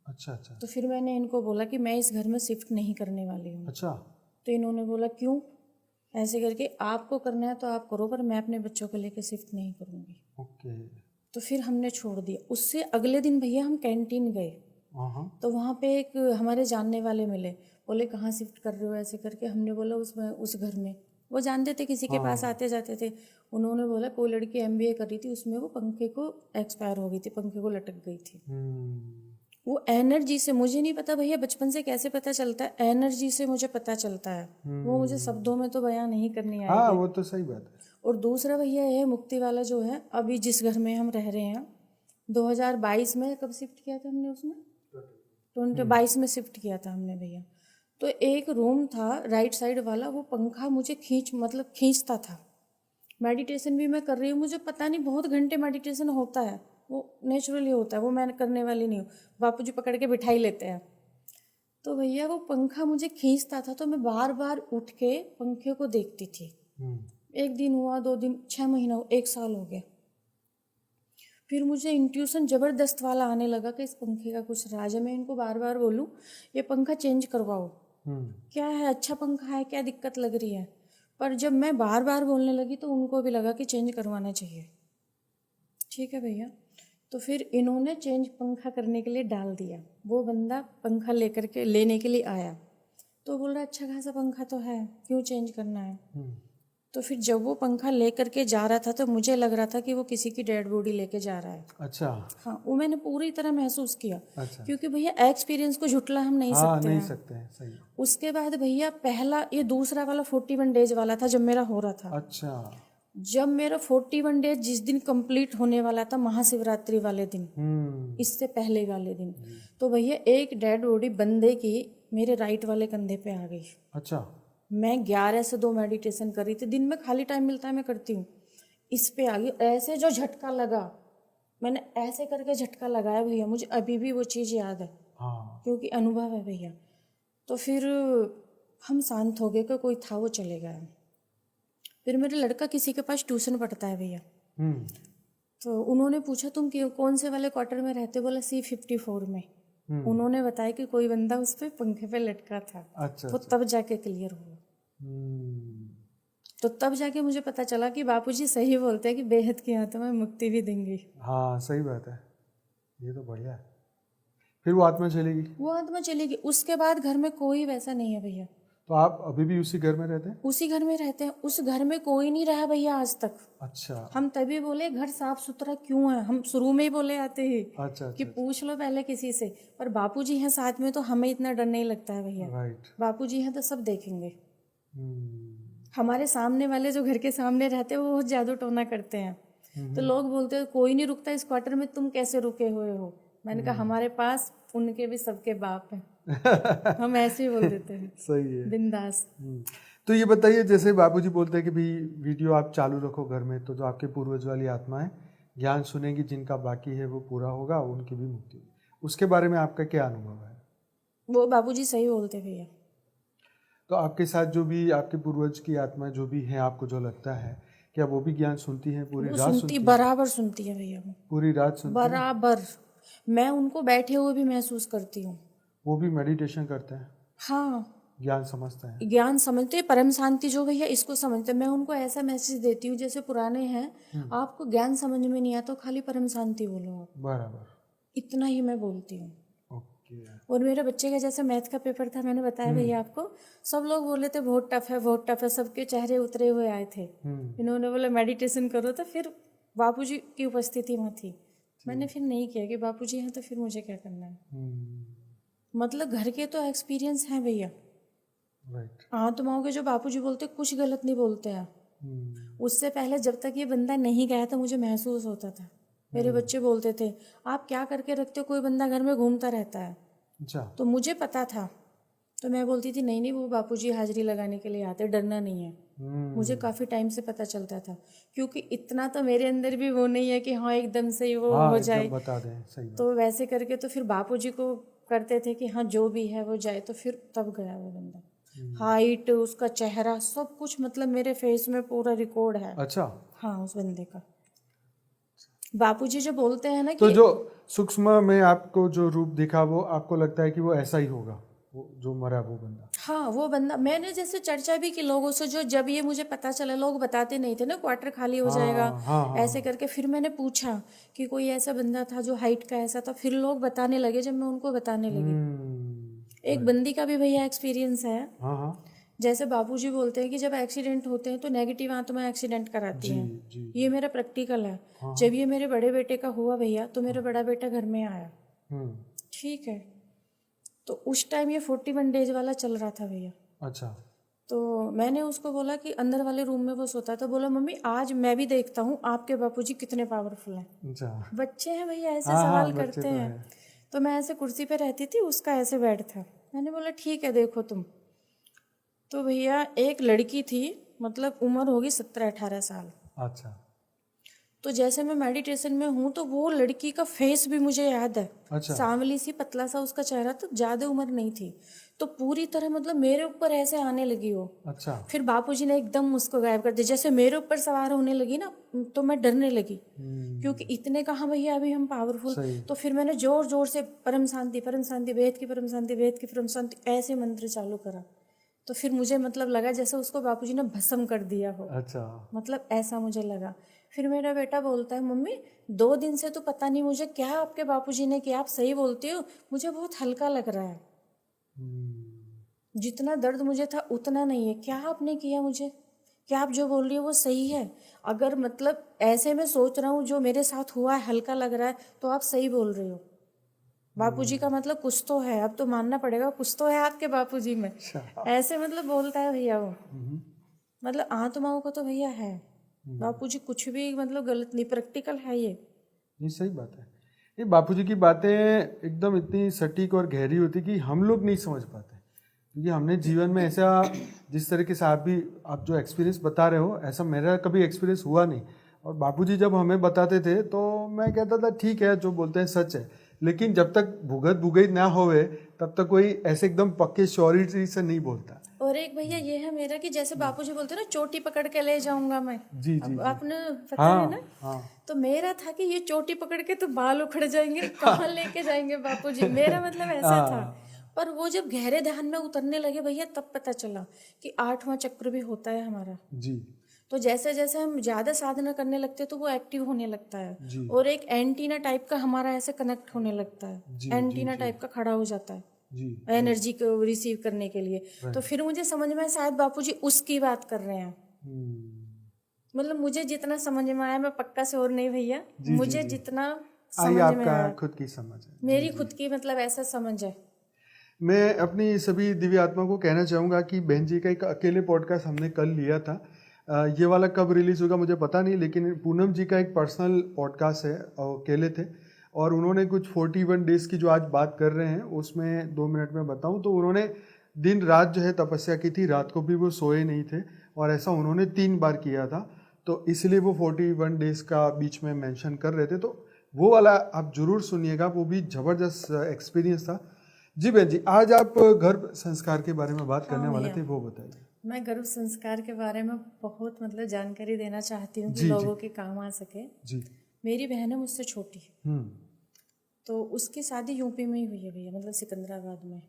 B: अच्छा अच्छा
A: तो फिर मैंने इनको बोला कि मैं इस घर में शिफ्ट नहीं करने वाली हूँ।
B: अच्छा।
A: तो इन्होंने बोला क्यों, ऐसे करके आपको करना है तो आप करो, पर मैं अपने बच्चों को लेकर शिफ्ट नहीं करूँगी।
B: ओके।
A: तो फिर हमने छोड़ दिया। उससे अगले दिन भैया हम कैंटीन गए,
B: हाँ।
A: तो वहाँ पे एक हमारे जानने वाले मिले, बोले कहाँ शिफ्ट कर रहे हो, ऐसे करके। हमने बोला उसमें, उस घर में। वो जानते थे, किसी के पास आते जाते थे। उन्होंने बोला कोई लड़की MBA कर रही थी, उसमें वो पंखे को एक्सपायर हो गई थी, पंखे को लटक गई थी। वो एनर्जी से, मुझे नहीं पता भैया बचपन से कैसे पता चलता है, एनर्जी से मुझे पता चलता है। वो मुझे शब्दों में तो बयां नहीं करनी आएगी।
B: हाँ, वो तो सही बात है।
A: और दूसरा भैया ये मुक्ति वाला जो है, अभी जिस घर में हम रह रहे हैं, 2022 में कब शिफ्ट किया था हमने, उसमें 2022 में शिफ्ट किया था हमने भैया। तो एक रूम था राइट साइड वाला, वो पंखा मुझे खींचता था। मेडिटेशन भी मैं कर रही हूँ, मुझे पता नहीं बहुत घंटे मेडिटेशन होता है, वो नेचुरली होता है, वो मैं करने वाली नहीं हूँ, बापूजी पकड़ के बिठा ही लेते हैं। तो भैया वो पंखा मुझे खींचता था, तो मैं बार बार उठ के पंखे को देखती थी। एक दिन हुआ, 2 दिन, 6 महीना, 1 साल हो गया। फिर मुझे इंट्यूशन जबरदस्त वाला आने लगा कि इस पंखे का कुछ राज है। मैं इनको बार बार बोलूँ ये पंखा चेंज करवाओ, क्या है, अच्छा पंखा है, क्या दिक्कत लग रही है। पर जब मैं बार बार बोलने लगी तो उनको भी लगा कि चेंज करवाना चाहिए। ठीक है भैया। तो फिर इन्होंने चेंज पंखा करने के लिए डाल दिया। वो बंदा पंखा लेने के लिए आया, तो बोल रहा अच्छा खासा पंखा तो है, क्यों चेंज करना है। तो फिर जब वो पंखा लेकर के जा रहा था, तो मुझे लग रहा था कि वो किसी की डेड बॉडी लेके जा रहा है।
B: अच्छा।
A: हाँ, वो मैंने पूरी तरह महसूस किया।
B: अच्छा।
A: क्योंकि भैया एक्सपीरियंस को झुटला हम नहीं सकते
B: नहीं
A: हैं।
B: सकते हैं, सही।
A: उसके बाद भैया ये दूसरा वाला 41 डेज वाला था जब मेरा हो रहा था।
B: अच्छा।
A: जब मेरा 41 डेज जिस दिन कंप्लीट होने वाला था, महाशिवरात्रि वाले दिन, इससे पहले वाले दिन, तो भैया एक डेड बॉडी बंदे की मेरे राइट वाले कंधे पे आ गई।
B: अच्छा।
A: मैं 11 से 2 मेडिटेशन कर रही थी, दिन में खाली टाइम मिलता है मैं करती हूँ, इस पे आ गई। ऐसे जो झटका लगा, मैंने ऐसे करके झटका लगाया भैया, मुझे अभी भी वो चीज़ याद है।
B: हाँ।
A: क्योंकि अनुभव है भैया। तो फिर हम शांत हो गए कि कोई था, वो चले गया। फिर मेरा लड़का किसी के पास ट्यूशन पढ़ता है भैया, तो उन्होंने पूछा तुम कौन से वाले क्वार्टर में रहते, बोला C54 में। उन्होंने बताया कि कोई बंदा उस पे पंखे पे लटका था।
B: अच्छा।
A: वो तब जाके क्लियर हुआ। तो तब जाके मुझे पता चला कि बापूजी सही बोलते हैं कि बेहद की आत्मा मुक्ति भी देंगी।
B: हाँ, सही बात है, ये तो बढ़िया है। फिर वो आत्मा चलेगी,
A: वो आत्मा चलेगी। उसके बाद घर में कोई वैसा नहीं है भैया।
B: तो आप अभी भी उसी घर में रहते हैं?
A: उसी घर में रहते हैं। उस घर में कोई नहीं रहा भैया आज तक।
B: अच्छा।
A: हम तभी बोले घर साफ सुथरा क्यों है, हम शुरू में ही बोले आते ही
B: अच्छा।
A: कि पूछ लो पहले किसी से। पर बापूजी हैं साथ में, तो हमें इतना डर नहीं लगता है भैया।
B: राइट।
A: बापूजी हैं तो सब देखेंगे। हमारे सामने वाले जो घर के सामने रहते हैं वो बहुत जादू टोना करते हैं। तो लोग बोलते हैं कोई नहीं रुकता इस क्वार्टर में, तुम कैसे रुके हुए हो। मैंने कहा हमारे पास उनके भी सबके बाप हैं। हम ऐसे ही बोल देते हैं।
B: सही है,
A: बिंदास।
B: तो ये बताइए, जैसे बापूजी बोलते हैं कि भाई वीडियो आप चालू रखो घर में, तो जो आपके पूर्वज वाली आत्माएं ज्ञान सुनेंगी, जिनका बाकी है वो पूरा होगा, उनकी भी मुक्ति होगी। उसके बारे में आपका क्या अनुभव है?
A: वो बापूजी सही बोलते भैया।
B: तो आपके साथ जो भी आपके पूर्वज की आत्मा जो भी है, आपको जो लगता है, क्या वो भी ज्ञान सुनती है? पूरी रात सुनती है?
A: बराबर सुनती है भैया।
B: पूरी रात सुनती है?
A: बराबर। मैं उनको बैठे हुए भी महसूस करती हूँ।
B: वो भी मेडिटेशन करते हैं?
A: हाँ,
B: ज्ञान समझते हैं।
A: ज्ञान समझते, परम शांति जो भैया इसको समझते। मैं उनको ऐसा मैसेज देती हूँ जैसे पुराने हैं, आपको ज्ञान समझ में नहीं आता तो खाली परम शांति बोलो आप,
B: बराबर,
A: इतना ही मैं बोलती हूँ।
B: ओके।
A: और मेरे बच्चे का जैसे मैथ का पेपर था, मैंने बताया भैया आपको, सब लोग बोले थे बहुत टफ है बहुत टफ है, सबके चेहरे उतरे हुए आए थे। इन्होंने बोला मेडिटेशन करो, तो फिर बापूजी की उपस्थिति वहाँ थी, मैंने फिर नहीं किया कि बापूजी हैं तो फिर मुझे क्या करना है। मतलब घर के तो एक्सपीरियंस हैं भैया,
B: राइट।
A: आत्माओं के जो बापूजी बोलते कुछ गलत नहीं बोलते हैं। उससे पहले जब तक ये बंदा नहीं गया था मुझे महसूस होता था, मेरे बच्चे बोलते थे आप क्या करके रखते हो, कोई बंदा घर में घूमता रहता है।
B: अच्छा,
A: तो मुझे पता था, तो मैं बोलती थी नहीं नहीं वो बापूजी हाजिरी लगाने के लिए आते, डरना नहीं है। मुझे काफ़ी टाइम से पता चलता था, क्योंकि इतना तो मेरे अंदर भी वो नहीं है कि हाँ एकदम से ही वो
B: हाँ,
A: हो
B: एकदम
A: जाए।
B: बता दें, सही बात।
A: तो वैसे करके तो फिर बापूजी को करते थे कि हाँ जो भी है वो जाए, तो फिर तब गया वो बंदा। हाइट, उसका चेहरा, सब कुछ, मतलब मेरे फेस में पूरा रिकॉर्ड है।
B: अच्छा,
A: हाँ उस बंदे का। बापूजी जो बोलते हैं ना
B: तो
A: कि
B: जो सूक्ष्म में आपको जो रूप दिखा वो आपको लगता है कि वो ऐसा ही होगा, वो जो मरा वो बंदा?
A: हाँ वो बंदा, मैंने जैसे चर्चा भी की लोगों से, जो जब ये मुझे पता चला, लोग बताते नहीं थे ना क्वार्टर खाली हो जाएगा
B: हाँ,
A: ऐसे करके, फिर मैंने पूछा कि कोई ऐसा बंदा था जो हाइट का ऐसा था, फिर लोग बताने लगे, जब मैं उनको बताने लगी। एक बंदी का भी भैया एक्सपीरियंस है,
B: हाँ हाँ,
A: जैसे बापूजी बोलते हैं कि जब एक्सीडेंट होते हैं तो नेगेटिव आत्मा एक्सीडेंट कराती
B: जी
A: हैं।
B: जी,
A: ये मेरा प्रैक्टिकल है। जब ये मेरे बड़े बेटे का हुआ भैया, तो मेरा बड़ा बेटा घर में आया, ठीक है, तो उस टाइम ये 41 डेज वाला चल रहा था भैया।
B: अच्छा,
A: तो मैंने उसको बोला कि अंदर वाले रूम में वो सोता था, बोला मम्मी आज मैं भी देखता हूँ आपके बापूजी कितने पावरफुल हैं।
B: अच्छा,
A: बच्चे हैं भैया, ऐसे
B: हाँ,
A: सवाल
B: हाँ, बच्चे
A: करते
B: तो
A: हैं।
B: हैं।
A: तो मैं ऐसे कुर्सी पे रहती थी, उसका ऐसे बेड था, मैंने बोला ठीक है देखो तुम। तो भैया एक लड़की थी, मतलब उम्र होगी 17-18 साल।
B: अच्छा,
A: तो जैसे मैं मेडिटेशन में हूँ तो वो लड़की का फेस भी मुझे याद है,
B: अच्छा,
A: सांवली सी पतला सा उसका चेहरा, तो ज़्यादा उम्र नहीं थी, तो पूरी तरह मतलब मेरे ऊपर ऐसे आने लगी वो।
B: अच्छा,
A: फिर बापूजी ने एकदम उसको गायब कर दिया, जैसे मेरे ऊपर सवार होने लगी ना, तो मैं डरने लगी, क्योंकि इतने कहाँ भैया अभी हम पावरफुल।
B: सही,
A: तो फिर मैंने जोर जोर से परम शांति वेद की परम शांति वेद की परम शांति ऐसे मंत्र चालू करा, तो फिर मुझे मतलब लगा जैसे उसको बापूजी ने भस्म कर दिया हो,
B: अच्छा,
A: मतलब ऐसा मुझे लगा। फिर मेरा बेटा बोलता है मम्मी 2 दिन से तो पता नहीं मुझे क्या आपके बापूजी ने किया, आप सही बोलती हो, मुझे बहुत हल्का लग रहा है, जितना दर्द मुझे था उतना नहीं है, क्या आपने किया मुझे, क्या आप जो बोल रही हो वो सही है, अगर मतलब ऐसे में सोच रहा हूँ जो मेरे साथ हुआ है हल्का लग रहा है तो आप सही बोल रहे हो, बापूजी का मतलब कुछ तो है, अब तो मानना पड़ेगा कुछ तो है आपके बापूजी में, ऐसे मतलब बोलता है भैया वो। मतलब आत्माओं को तो भैया है, बापूजी कुछ भी मतलब गलत नहीं, प्रैक्टिकल है ये।
B: ये सही बात है। ये बापूजी की बातें एकदम इतनी सटीक और गहरी होती कि हम लोग नहीं समझ पाते, क्योंकि हमने जीवन में ऐसा, जिस तरीके से आप जो एक्सपीरियंस बता रहे हो, ऐसा मेरा कभी एक्सपीरियंस हुआ नहीं। और बापूजी जब हमें बताते थे तो मैं कहता था ठीक है जो बोलते हैं सच है, लेकिन जब तक भुगत ना होवे तब तक कोई ऐसे एकदम पक्के श्योरिटी से नहीं बोलता।
A: और एक भैया ये है मेरा कि जैसे बापूजी बोलते हैं ना चोटी पकड़ के ले जाऊंगा मैं,
B: जी जी,
A: आपने पता है ना,
B: हाँ,
A: तो मेरा था कि ये चोटी पकड़ के तो बाल उखड़ जाएंगे, कहाँ लेके जाएंगे बापूजी, मेरा मतलब ऐसा था। पर वो जब गहरे ध्यान में उतरने लगे भैया तब पता चला कि 8वां चक्र भी होता है हमारा।
B: जी
A: तो जैसे जैसे हम ज्यादा साधना करने लगते हैं तो वो एक्टिव होने लगता है, और एक एंटीना टाइप का हमारा ऐसे कनेक्ट होने लगता है, एंटीना टाइप का खड़ा हो जाता है
B: जी,
A: एनर्जी को रिसीव करने के लिए। तो फिर मुझे समझ में शायद बापूजी उसकी बात कर रहे हैं, मतलब मुझे जितना समझ में आया, मैं पक्का से और नहीं भैया, मुझे जितना समझ में आया,
B: खुद की समझ है,
A: मेरी खुद की मतलब ऐसा समझ है।
B: मैं अपनी सभी दिव्य आत्मा को कहना चाहूँगा कि बहन जी का एक अकेले पॉडकास्ट हमने कल लिया था, ये वाला कब रिलीज होगा मुझे पता नहीं, लेकिन पूनम जी का एक पर्सनल पॉडकास्ट है और अकेले थे, और उन्होंने कुछ 41 डेज़ की जो आज बात कर रहे हैं उसमें 2 मिनट में बताऊं तो उन्होंने दिन रात जो है तपस्या की थी, रात को भी वो सोए नहीं थे, और ऐसा उन्होंने 3 बार किया था, तो इसलिए वो 41 डेज़ का बीच में मेंशन कर रहे थे। तो वो वाला आप जरूर सुनिएगा, वो भी ज़बरदस्त एक्सपीरियंस था। जी बहन जी, आज आप गर्भ संस्कार के बारे में बात करने वाले थे, वो बताइए।
A: मैं गर्भ संस्कार के बारे में बहुत मतलब जानकारी देना चाहती हूँ कि लोगों के काम आ सके।
B: जी,
A: मेरी बहन है मुझसे छोटी, तो उसकी शादी यूपी में ही हुई है भैया, मतलब सिकंदराबाद में।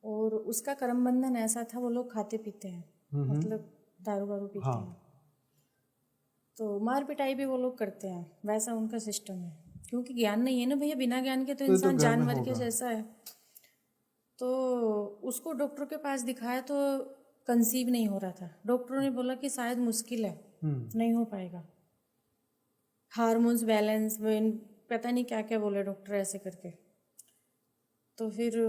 A: और उसका कर्म बंधन ऐसा था, वो लोग खाते पीते हैं, मतलब दारू वारू पीते हैं, तो मार पिटाई भी वो लोग करते हैं, वैसा उनका सिस्टम है। क्योंकि ज्ञान नहीं है ना भैया, बिना ज्ञान के तो इंसान जानवर के जैसा है। तो उसको डॉक्टर के पास दिखाया तो कंसीव नहीं हो रहा था। डॉक्टरों ने बोला कि शायद मुश्किल है, नहीं हो पाएगा, हार्मोन्स बैलेंस, पता नहीं क्या क्या बोले डॉक्टर ऐसे करके। तो फिर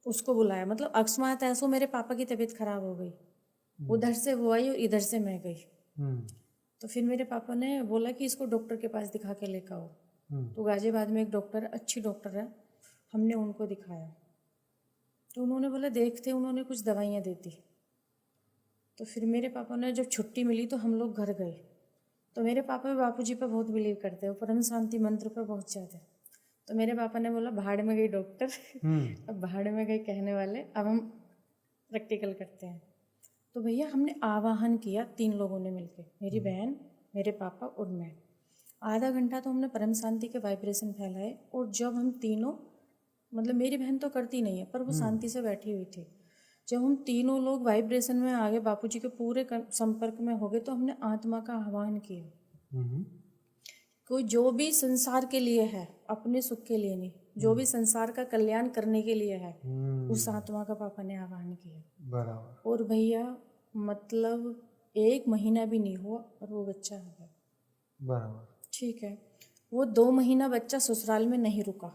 A: उसको बुलाया, मतलब अकस्मात ऐसो मेरे पापा की तबीयत खराब हो गई, उधर से वो आई और इधर से मैं गई। तो फिर मेरे पापा ने बोला कि इसको डॉक्टर के पास दिखा के लेकर आओ। तो गाजियाबाद में एक डॉक्टर, अच्छी डॉक्टर है, हमने उनको दिखाया। तो उन्होंने बोला देखते, उन्होंने कुछ दवाइयाँ दे दी। तो फिर मेरे पापा ने जब छुट्टी मिली तो हम लोग घर गए। तो मेरे पापा बापूजी पे बहुत बिलीव करते हैं, परम शांति मंत्र पे बहुत ज़्यादा। तो मेरे पापा ने बोला भाड़ में गई डॉक्टर, अब भाड़ में गई कहने वाले, अब हम प्रैक्टिकल करते हैं। तो भैया हमने आवाहन किया 3 लोगों ने मिलके, मेरी बहन, मेरे पापा और मैं। आधा घंटा तो हमने परम शांति के वाइब्रेशन फैलाए। और जब हम तीनों, मतलब मेरी बहन तो करती नहीं है पर वो शांति से बैठी हुई थी, जब हम तीनों लोग वाइब्रेशन में आगे बापूजी के पूरे संपर्क में हो गए, तो हमने आत्मा का आह्वान किया। कोई जो भी संसार के लिए है, अपने सुख के लिए नहीं, जो भी संसार का कल्याण करने के लिए है, उस आत्मा का पापा ने आह्वान किया।
B: बराबर।
A: और भैया मतलब 1 महीना भी नहीं हुआ और वो बच्चा आ गया।
B: बराबर।
A: ठीक है, वो 2 महीना बच्चा ससुराल में नहीं रुका।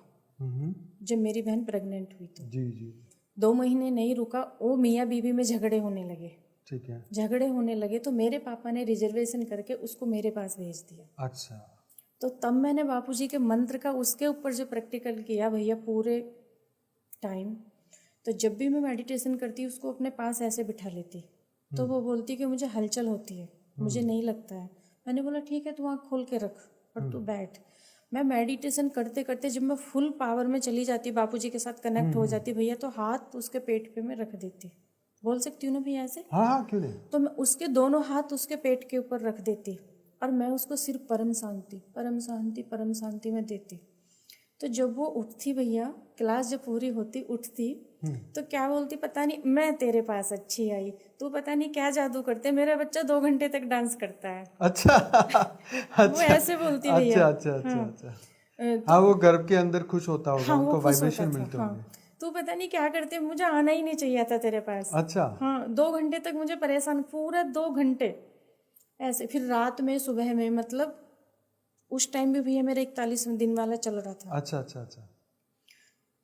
A: जब मेरी बहन प्रेग्नेंट हुई तो
B: जी जी
A: 2 महीने नहीं रुका, वो मियाँ बीवी में झगड़े होने लगे।
B: ठीक है।
A: झगड़े होने लगे तो मेरे पापा ने रिजर्वेशन करके उसको मेरे पास भेज दिया।
B: अच्छा।
A: तो तब मैंने बापूजी के मंत्र का उसके ऊपर जो प्रैक्टिकल किया भैया पूरे टाइम, तो जब भी मैं मेडिटेशन करती उसको अपने पास ऐसे बिठा लेती, तो वो बोलती कि मुझे हलचल होती है, मुझे नहीं लगता है। मैंने बोला ठीक है, तू आँख खोल के रख और तू बैठ। मैं मेडिटेशन करते करते जब मैं फुल पावर में चली जाती, बापूजी के साथ कनेक्ट हो जाती भैया, तो हाथ उसके पेट पे मैं रख देती। बोल सकती हूँ ना भैया ऐसे?
B: हाँ हाँ, क्यों नहीं।
A: तो मैं उसके दोनों हाथ उसके पेट के ऊपर रख देती और मैं उसको सिर्फ परम शांति परम शांति परम शांति में देती। तो जब वो उठती भैया, क्लास जब पूरी होती उठती, तो क्या बोलती पता नहीं, मैं तेरे पास अच्छी आई, तू पता नहीं क्या जादू करते, मेरा बच्चा 2 घंटे तक डांस करता है।
B: अच्छा
A: वो ऐसे बोलती भैया।
B: अच्छा अच्छा अच्छा अच्छा। हाँ, वो गर्भ के अंदर खुश होता होगा,
A: हाँ, वो
B: उनको
A: खुश
B: वाइब्रेशन
A: होता था।
B: मिलते
A: हाँ,
B: होंगे।
A: तू पता नहीं क्या करते, मुझे आना ही नहीं चाहिए था तेरे पास।
B: अच्छा।
A: हाँ, 2 घंटे तक मुझे परेशान, पूरा 2 घंटे ऐसे। फिर रात में, सुबह में, मतलब उस टाइम भी भैया मेरा 41 दिन वाला चल रहा था।
B: अच्छा अच्छा अच्छा।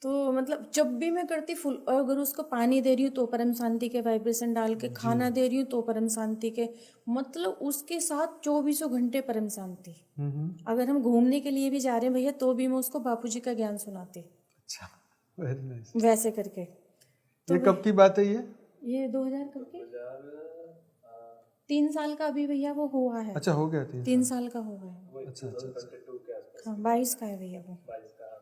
A: तो मतलब जब भी मैं करती फुल, और अगर उसको पानी दे रही हूँ तो परम शांति के वाइब्रेशन डाल के, खाना दे रही हूँ तो परम शांति के, मतलब उसके साथ 24 घंटे परम शांति। अगर हम घूमने के लिए भी जा रहे हैं भैया, तो भी मैं उसको बापूजी का ज्ञान सुनाती।
B: अच्छा, वेरी नाइस।
A: वैसे करके।
B: ये कब की बात है
A: ये 2000 कब की? 3 साल का अभी भैया वो हुआ है।
B: अच्छा, हो गया
A: 3 साल का हुआ है।
B: अच्छा अच्छा अच्छा।
A: हाँ, 22 का है भैया वो।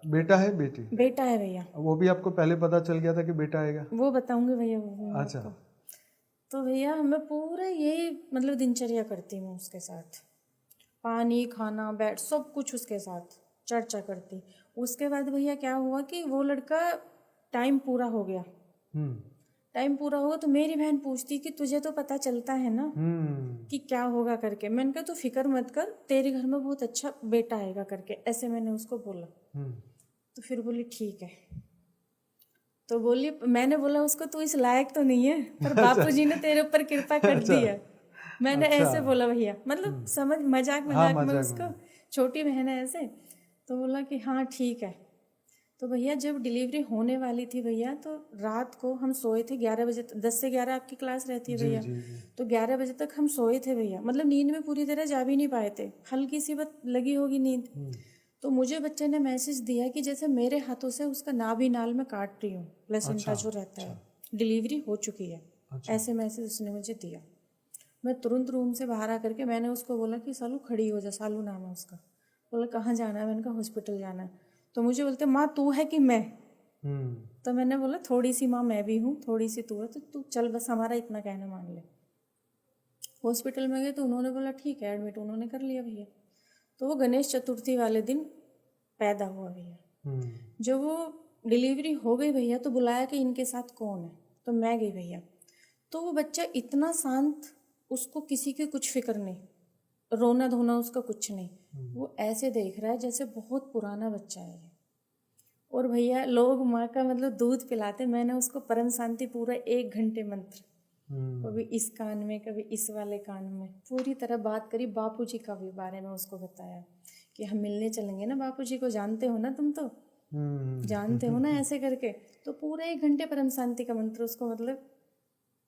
B: बेटा है बेटी?
A: बेटा है भैया।
B: वो भी आपको पहले पता चल गया था कि बेटा आएगा?
A: वो बताऊंगी भैया वो भी मैं
B: अच्छा।
A: आपको। तो भैया मैं पूरा ये मतलब दिनचर्या करती हूँ उसके साथ, पानी, खाना, बेड, सब कुछ उसके साथ चर्चा करती। उसके बाद भैया क्या हुआ कि वो लड़का, टाइम पूरा हो गया। टाइम पूरा होगा तो मेरी बहन पूछती कि तुझे तो पता चलता है ना कि क्या होगा करके। मैंने कहा तू फिक्र मत कर, तेरे घर में बहुत अच्छा बेटा आएगा करके, ऐसे मैंने उसको बोला। तो फिर बोली ठीक है। तो बोली, मैंने बोला उसको तू इस लायक तो नहीं है, पर बापूजी ने तेरे ऊपर कृपा कर दी है। मैंने ऐसे बोला भैया, मतलब समझ, मजाक मजाक में उसको, छोटी बहन है ऐसे। तो बोला कि हाँ ठीक है। तो भैया जब डिलीवरी होने वाली थी भैया, तो रात को हम सोए थे 11 बजे, 10 से 11 आपकी क्लास रहती है भैया, तो 11 बजे तक हम सोए थे भैया, मतलब नींद में पूरी तरह जा भी नहीं पाए थे, हल्की सी बस लगी होगी नींद। तो मुझे बच्चे ने मैसेज दिया कि जैसे मेरे हाथों से उसका नाभि नाल में काट रही हूँ, प्लेसेंटा जो रहता है, डिलीवरी हो चुकी है, ऐसे मैसेज उसने मुझे दिया। मैं तुरंत रूम से बाहर आकर के मैंने उसको बोला कि सालू खड़ी हो जा, सालू नाम है उसका। बोला कहाँ जाना है? मैंने कहा हॉस्पिटल जाना है। तो मुझे बोलते माँ तू है कि मैं? तो मैंने बोला थोड़ी सी माँ मैं भी हूँ, थोड़ी सी तू है, तो तू चल, बस हमारा इतना कहना मान ले। हॉस्पिटल में गए तो उन्होंने बोला ठीक है, एडमिट उन्होंने कर लिया भैया। तो वो गणेश चतुर्थी वाले दिन पैदा हुआ भैया। जब वो डिलीवरी हो गई भैया, तो बुलाया कि इनके साथ कौन है, तो मैं गई भैया। तो वो बच्चा इतना शांत, उसको किसी की कुछ फिक्र नहीं, रोना धोना उसका कुछ नहीं, वो ऐसे देख रहा है जैसे बहुत पुराना बच्चा है ये। और भैया लोग माँ का मतलब दूध पिलाते, मैंने उसको परम शांति पूरा 1 घंटे मंत्र, कभी इस कान में कभी इस वाले कान में, पूरी तरह बात करी। बापूजी का भी बारे में उसको बताया कि हम मिलने चलेंगे ना, बापूजी को जानते हो ना तुम, तो जानते हो ना, ऐसे करके। तो पूरे 1 घंटे परम शांति का मंत्र उसको मतलब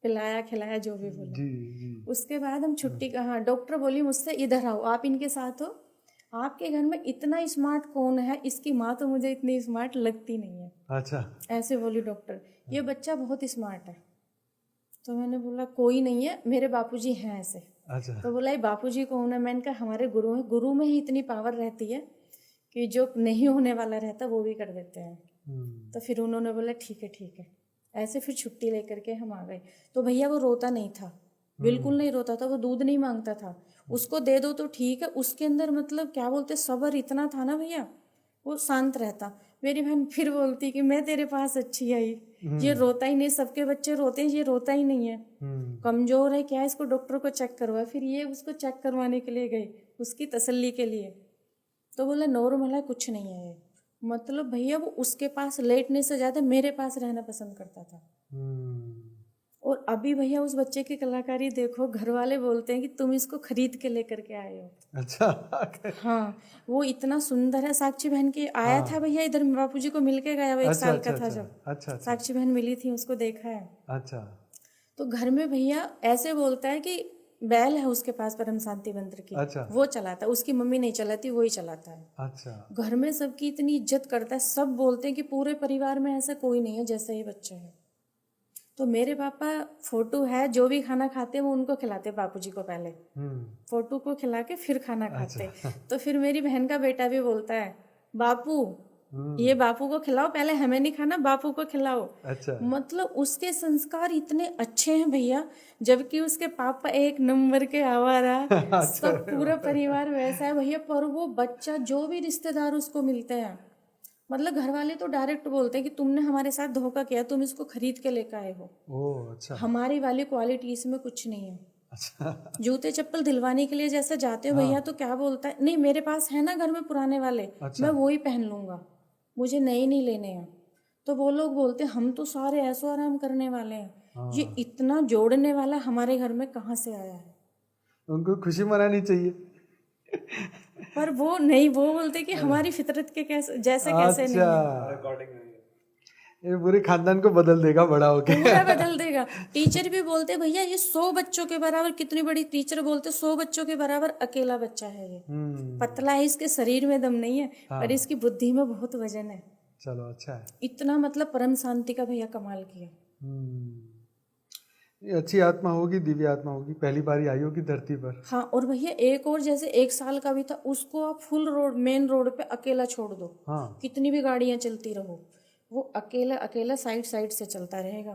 A: पिलाया खिलाया, जो भी बोला।
B: जी।
A: उसके बाद हम छुट्टी का, हाँ, डॉक्टर बोली मुझसे इधर आओ, आप इनके साथ हो, आपके घर में इतना स्मार्ट कौन है, इसकी माँ तो मुझे इतनी स्मार्ट लगती नहीं है।
B: अच्छा।
A: ऐसे बोली डॉक्टर, ये बच्चा बहुत स्मार्ट है। तो मैंने बोला कोई नहीं है, मेरे बापूजी हैं ऐसे।
B: अच्छा।
A: तो बोला ये बापूजी कौन है, मैंने कहा हमारे गुरु हैं, गुरु में ही इतनी पावर रहती है कि जो नहीं होने वाला रहता वो भी कर देते हैं। तो फिर उन्होंने बोला ठीक है ठीक है, ऐसे फिर छुट्टी लेकर के हम आ गए। तो भैया वो रोता नहीं था, बिल्कुल नहीं रोता था, वो दूध नहीं मांगता था, उसको दे दो तो ठीक है, उसके अंदर मतलब क्या बोलते सब्र इतना था ना भैया, वो शांत रहता। मेरी बहन फिर बोलती कि मैं तेरे पास अच्छी आई, ये रोता ही नहीं, सबके बच्चे रोते हैं, ये रोता ही नहीं है, कमजोर है क्या, इसको डॉक्टर को चेक करवा। फिर ये उसको चेक करवाने के लिए गई, उसकी तसल्ली के लिए। तो बोला नॉर्मल है, कुछ नहीं है ये। मतलब भैया वो उसके पास लेटने से ज्यादा मेरे पास रहना पसंद करता था। और अभी भैया उस बच्चे की कलाकारी देखो, घर वाले बोलते हैं कि तुम इसको खरीद के लेकर के आए हो।
B: अच्छा।
A: हाँ, वो इतना सुंदर है। साक्षी बहन की आया था भैया इधर, बापूजी को मिल के गया, वो 1 साल का था जब।
B: अच्छा।
A: साक्षी बहन मिली थी, उसको देखा है।
B: अच्छा।
A: तो घर में भैया ऐसे बोलता है कि बैल है उसके पास परम शांति मंत्र की,
B: अच्छा।
A: वो चलाता है, उसकी मम्मी नहीं चलाती, वो ही चलाता है।
B: अच्छा।
A: घर में सबकी इतनी इज्जत करता है, सब बोलते हैं कि पूरे परिवार में ऐसा कोई नहीं है जैसा ये बच्चा है। तो मेरे पापा फोटो है, जो भी खाना खाते वो उनको खिलाते बापूजी को, पहले फोटो को खिला के फिर खाना खाते। तो फिर मेरी बहन का बेटा भी बोलता है बापू ये बापू को खिलाओ, पहले हमें नहीं खाना, बापू को खिलाओ।
B: अच्छा।
A: मतलब उसके संस्कार इतने अच्छे हैं भैया, जबकि उसके पापा 1 नंबर के आवारा, सब पूरा परिवार वैसा है भैया। पर वो बच्चा, जो भी रिश्तेदार उसको मिलते हैं, मतलब घर वाले तो डायरेक्ट बोलते हैं कि तुमने हमारे साथ धोखा किया, तुम इसको खरीद के लेकर आए हो।
B: ओह अच्छा।
A: हमारी वाली क्वालिटी इसमें कुछ नहीं है।
B: अच्छा।
A: जूते चप्पल दिलवाने के लिए जैसे जाते हो भैया, तो क्या बोलता है, नहीं मेरे पास है ना घर में पुराने वाले, मैं वो ही पहन लूंगा, मुझे नए नहीं लेने हैं। तो वो लोग बोलते हैं हम तो सारे ऐसो आराम करने वाले हैं, ये इतना जोड़ने वाला हमारे घर में कहाँ से आया है।
B: उनको खुशी मनानी चाहिए।
A: पर वो नहीं, वो बोलते कि हमारी फितरत के कैसे जैसे कैसे नहीं है।
B: ये पूरे खानदान को बदल देगा बड़ा होके।
A: पूरा बदल देगा। टीचर भी बोलते भैया ये 100 बच्चों के बराबर, कितनी बड़ी टीचर बोलते 100 बच्चों के बराबर अकेला बच्चा है ये। पतला है, इसके शरीर में दम नहीं है, पर इसकी बुद्धि में बहुत वजन है।
B: चलो अच्छा है।
A: इतना मतलब परम शांति का भैया कमाल किया।
B: ये अच्छी आत्मा होगी, दिव्य आत्मा होगी, पहली बार आई होगी धरती पर।
A: हाँ, और भैया एक और, जैसे 1 साल का भी था, उसको आप फुल रोड, मेन रोड पे अकेला छोड़ दो,
B: हाँ।
A: कितनी भी गाड़ियां चलती रहो, वो अकेला अकेला साइड साइड से चलता रहेगा।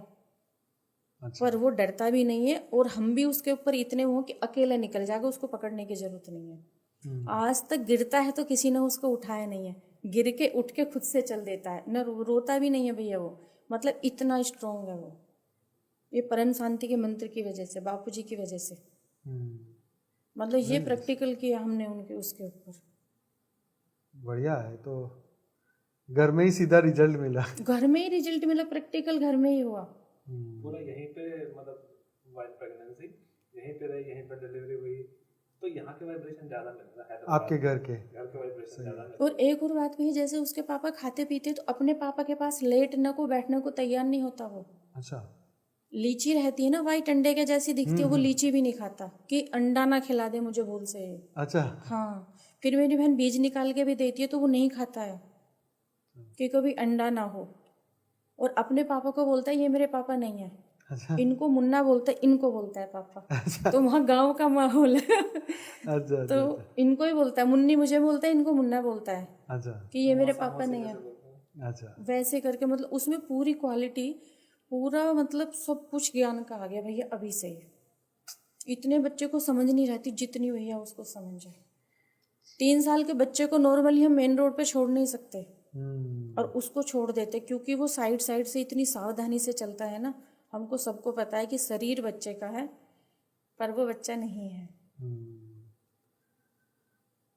B: अच्छा।
A: पर वो डरता भी नहीं है, और हम भी उसके ऊपर इतने हो कि अकेला निकल जाएगा, उसको पकड़ने की जरूरत नहीं है। आज तक गिरता है तो किसी ने उसको उठाया नहीं है, गिर के उठ के खुद से चल देता है, न रोता भी नहीं है भैया वो, मतलब इतना स्ट्रांग है वो। ये परम शांति के मंत्र की वजह से, बापूजी की वजह से, मतलब ये प्रैक्टिकल किया हमने उनके उसके ऊपर।
B: बढ़िया है। तो घर में ही सीधा रिजल्ट मिला।
A: घर में ही रिजल्ट मिला, प्रैक्टिकल घर में ही हुआ।
C: पूरा यहीं पे, मतलब वाइफ प्रेगनेंसी यहीं पे रही, यहीं पे डिलीवरी हुई, तो यहाँ के वाइब्रेशन ज्यादा मिल रहा है,
B: आपके घर के
C: वाइब्रेशन ज्यादा।
A: और एक और बात भी, जैसे उसके पापा खाते पीते तो अपने पापा के पास लेटने को बैठने को तैयार नहीं होता वो।
B: अच्छा।
A: लीची रहती है ना वाइट अंडे के जैसी दिखती है, वो लीची भी नहीं खाता कि अंडा ना खिला दे मुझे भूल से।
B: अच्छा।
A: हाँ, फिर मेरी बहन बीज निकाल के भी देती है तो वो नहीं खाता है कि कभी अंडा ना हो। और अपने पापा को बोलता है ये मेरे पापा नहीं है।
B: अच्छा।
A: इनको मुन्ना बोलता है, इनको बोलता है पापा। तो वहाँ गांव का माहौल है।
B: अच्छा।
A: तो इनको ही बोलता है मुन्नी, मुझे बोलता है, इनको मुन्ना बोलता है
B: अच्छा।
A: कि ये मेरे पापा नहीं है।
B: अच्छा।
A: वैसे करके मतलब उसमें पूरी क्वालिटी, पूरा मतलब सब कुछ ज्ञान का आ गया भैया अभी से ही। इतने बच्चे को समझ नहीं रहती जितनी भैया उसको समझ है। 3 साल के बच्चे को नॉर्मली हम मेन रोड पे छोड़ नहीं सकते, और उसको छोड़ देते, क्योंकि वो साइड साइड से इतनी सावधानी से चलता है ना, हमको सबको पता है कि शरीर बच्चे का है पर वो बच्चा नहीं है।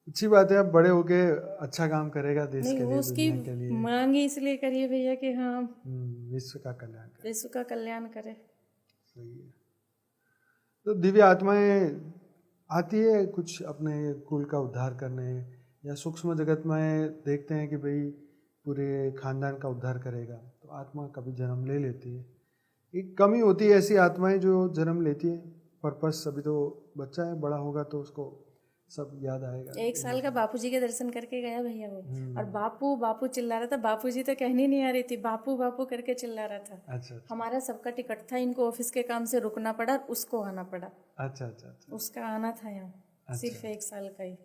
B: अच्छी बात है, अब बड़े होके अच्छा काम करेगा देश
A: नहीं,
B: के
A: वो
B: लिए,
A: उसकी
B: दुनिया के लिए।
A: मांग ही इसलिए करिए भैया कि हाँ
B: विश्व का कल्याण करे।
A: विश्व का कल्याण करे।
B: सही है। तो दिव्य आत्माएं आती है कुछ अपने कुल का उद्धार करने, या सूक्ष्म जगत में देखते हैं कि भाई पूरे खानदान का उद्धार करेगा, तो आत्मा कभी जन्म ले लेती है। एक कमी होती है ऐसी आत्माएं जो जन्म लेती है पर्पस, अभी तो बच्चा है, बड़ा होगा तो उसको सब याद आएगा।
A: 1 साल का बापूजी के दर्शन करके गया भैया वो, और बापू बापू चिल्ला रहा था, बापूजी तो कहनी नहीं आ रही थी, बापू बापू करके चिल्ला रहा था।
B: अच्छा
A: हमारा सबका टिकट था, इनको ऑफिस के काम से रुकना पड़ा, उसको आना पड़ा।
B: अच्छा अच्छा अच्छा।
A: उसका आना था यहाँ, सिर्फ 1 साल का ही।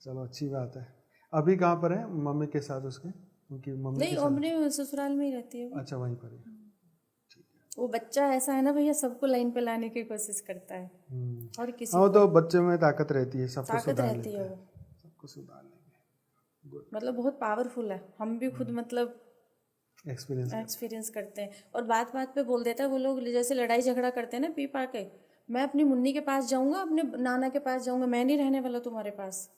B: चलो अच्छी बात है। अभी कहाँ पर है? मम्मी के साथ उसके, उनकी मम्मी
A: नहीं,
B: के साथ?
A: अपने ससुराल में ही रहती है वो।
B: अच्छा, वहीं पर है।
A: वो बच्चा ऐसा है ना भैया, सबको लाइन पे लाने की कोशिश करता है, और किसी
B: हाँ, तो बच्चे में ताकत रहती है, सबको
A: ताकत
B: सुधार
A: रहती
B: लेता
A: है
B: है,
A: वो,
B: सबको सुधार लेंगे।
A: मतलब बहुत पावरफुल है। हम भी खुद मतलब एक्सपीरियंस करते हैं, और बात बात पे बोल देता है वो लोग, जैसे लड़ाई झगड़ा करते हैं ना पी पा के, मैं अपनी मुन्नी के पास जाऊंगा, अपने नाना के पास जाऊंगा, मैं नहीं रहने वाला तुम्हारे पास,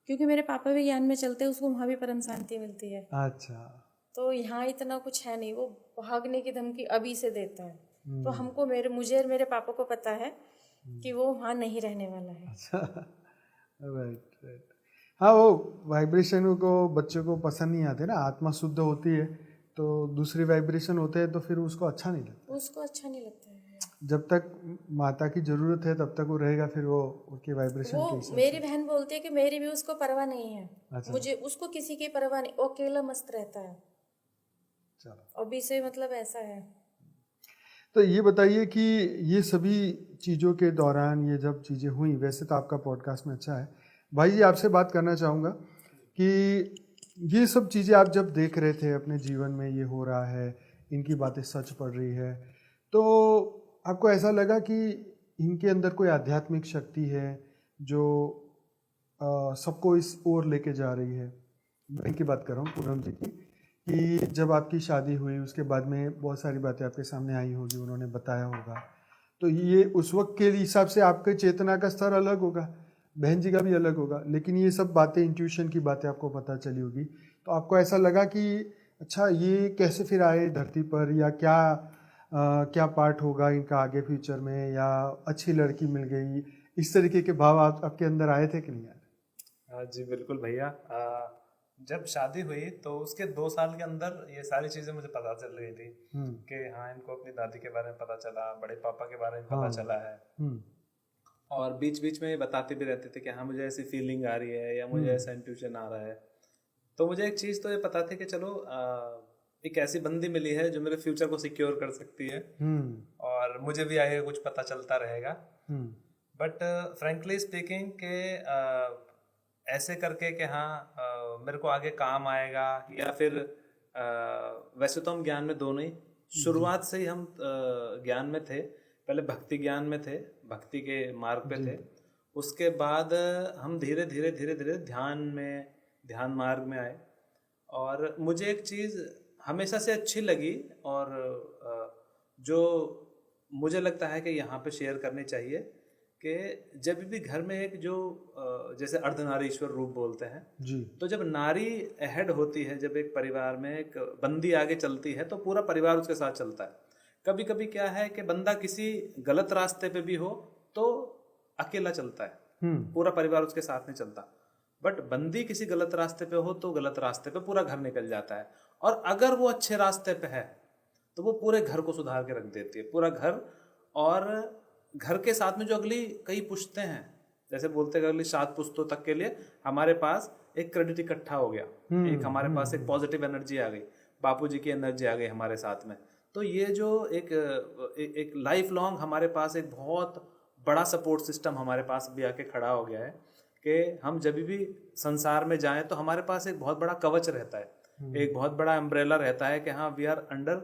A: क्योंकि मेरे पापा भी ज्ञान में चलते हैं, उसको वहाँ भी परम शांति मिलती है।
B: अच्छा।
A: तो यहाँ इतना कुछ है नहीं, वो भागने की धमकी अभी से देता है, तो हमको मुझे और मेरे पापा को पता है कि वो वहाँ नहीं रहने वाला है।
B: अच्छा, राइट राइट। हाँ, वो वाइब्रेशन को बच्चों को पसंद नहीं आते ना, आत्मा शुद्ध होती है तो दूसरी वाइब्रेशन होते हैं तो फिर उसको अच्छा नहीं लगता।
A: उसको अच्छा नहीं लगता है।
B: जब तक माता की जरूरत है तब तक वो रहेगा, फिर वो उनकी वाइब्रेशन के हिसाब
A: मेरी बहन बोलती है कि मेरी भी उसको परवाह नहीं है।
B: अच्छा।
A: मुझे उसको किसी की परवाह नहीं, वो अकेला मस्त रहता है।
B: चलो,
A: अभी से मतलब ऐसा है।
B: तो ये बताइए कि ये सभी चीज़ों के दौरान ये जब चीज़ें हुई, वैसे तो आपका पॉडकास्ट में अच्छा है भाई जी, आपसे बात करना चाहूँगा कि ये सब चीज़ें आप जब देख रहे थे अपने जीवन में, ये हो रहा है, इनकी बातें सच पड़ रही है, तो आपको ऐसा लगा कि इनके अंदर कोई आध्यात्मिक शक्ति है जो सबको इस ओर लेके जा रही है? मैं इनकी बात कर रहा हूँ पूनम जी की, कि जब आपकी शादी हुई उसके बाद में बहुत सारी बातें आपके सामने आई होगी, उन्होंने बताया होगा, तो ये उस वक्त के हिसाब से आपके चेतना का स्तर अलग होगा, बहन जी का भी अलग होगा, लेकिन ये सब बातें, इंट्यूशन की बातें आपको पता चली होगी, तो आपको ऐसा लगा कि अच्छा ये कैसे फिर आए धरती पर, या क्या पार्ट होगा इनका आगे फ्यूचर में, या अच्छी लड़की मिल गई, इस तरीके के भाव आपके अंदर आए थे कि नहीं आए?
C: जी बिल्कुल भैया। जब शादी हुई तो उसके 2 साल के अंदर ये सारी चीज़ें मुझे पता चल रही थी कि हाँ, इनको अपनी दादी के बारे में पता चला, बड़े पापा के बारे में पता चला है, और बीच बीच में ये बताते भी रहते थे कि हाँ मुझे ऐसी फीलिंग आ रही है या मुझे ऐसा इंट्यूशन आ रहा है। तो मुझे एक चीज़ तो ये पता थी कि चलो एक ऐसी बंदी मिली है जो मेरे फ्यूचर को सिक्योर कर सकती है, और मुझे भी आगे कुछ पता चलता रहेगा। बट फ्रेंकली स्पीकिंग के ऐसे करके कि हाँ मेरे को आगे काम आएगा, या फिर वैसे तो हम ज्ञान में दोनों ही शुरुआत से ही हम ज्ञान में थे, पहले भक्ति ज्ञान में थे, भक्ति के मार्ग पे थे, उसके बाद हम धीरे धीरे धीरे धीरे ध्यान मार्ग में आए। और मुझे एक चीज़ हमेशा से अच्छी लगी, और जो मुझे लगता है कि यहाँ पे शेयर करनी चाहिए, कि जब भी घर में एक जो जैसे अर्धनारीश्वर रूप बोलते हैं
B: जी,
C: तो जब नारी अहेड होती है, जब एक परिवार में एक बंदी आगे चलती है तो पूरा परिवार उसके साथ चलता है। कभी कभी क्या है कि बंदा किसी गलत रास्ते पे भी हो तो अकेला चलता है, पूरा परिवार उसके साथ नहीं चलता। बट बंदी किसी गलत रास्ते पे हो तो गलत रास्ते पे पूरा घर निकल जाता है, और अगर वो अच्छे रास्ते पे है तो वो पूरे घर को सुधार के रख देती है, पूरा घर। और घर के साथ में जो अगली कई पुश्तें हैं, जैसे बोलते हैं अगली 7 पुश्तों तक के लिए हमारे पास एक क्रेडिट इकट्ठा हो गया, एक हमारे पास एक पॉजिटिव एनर्जी आ गई, बापूजी की एनर्जी आ गई हमारे साथ में। तो ये जो एक लाइफ लॉन्ग हमारे पास एक बहुत बड़ा सपोर्ट सिस्टम हमारे पास भी आके खड़ा हो गया है, कि हम जब भी संसार में जाएं तो हमारे पास एक बहुत बड़ा कवच रहता है, एक बहुत बड़ा अम्ब्रेला रहता है कि हाँ we are under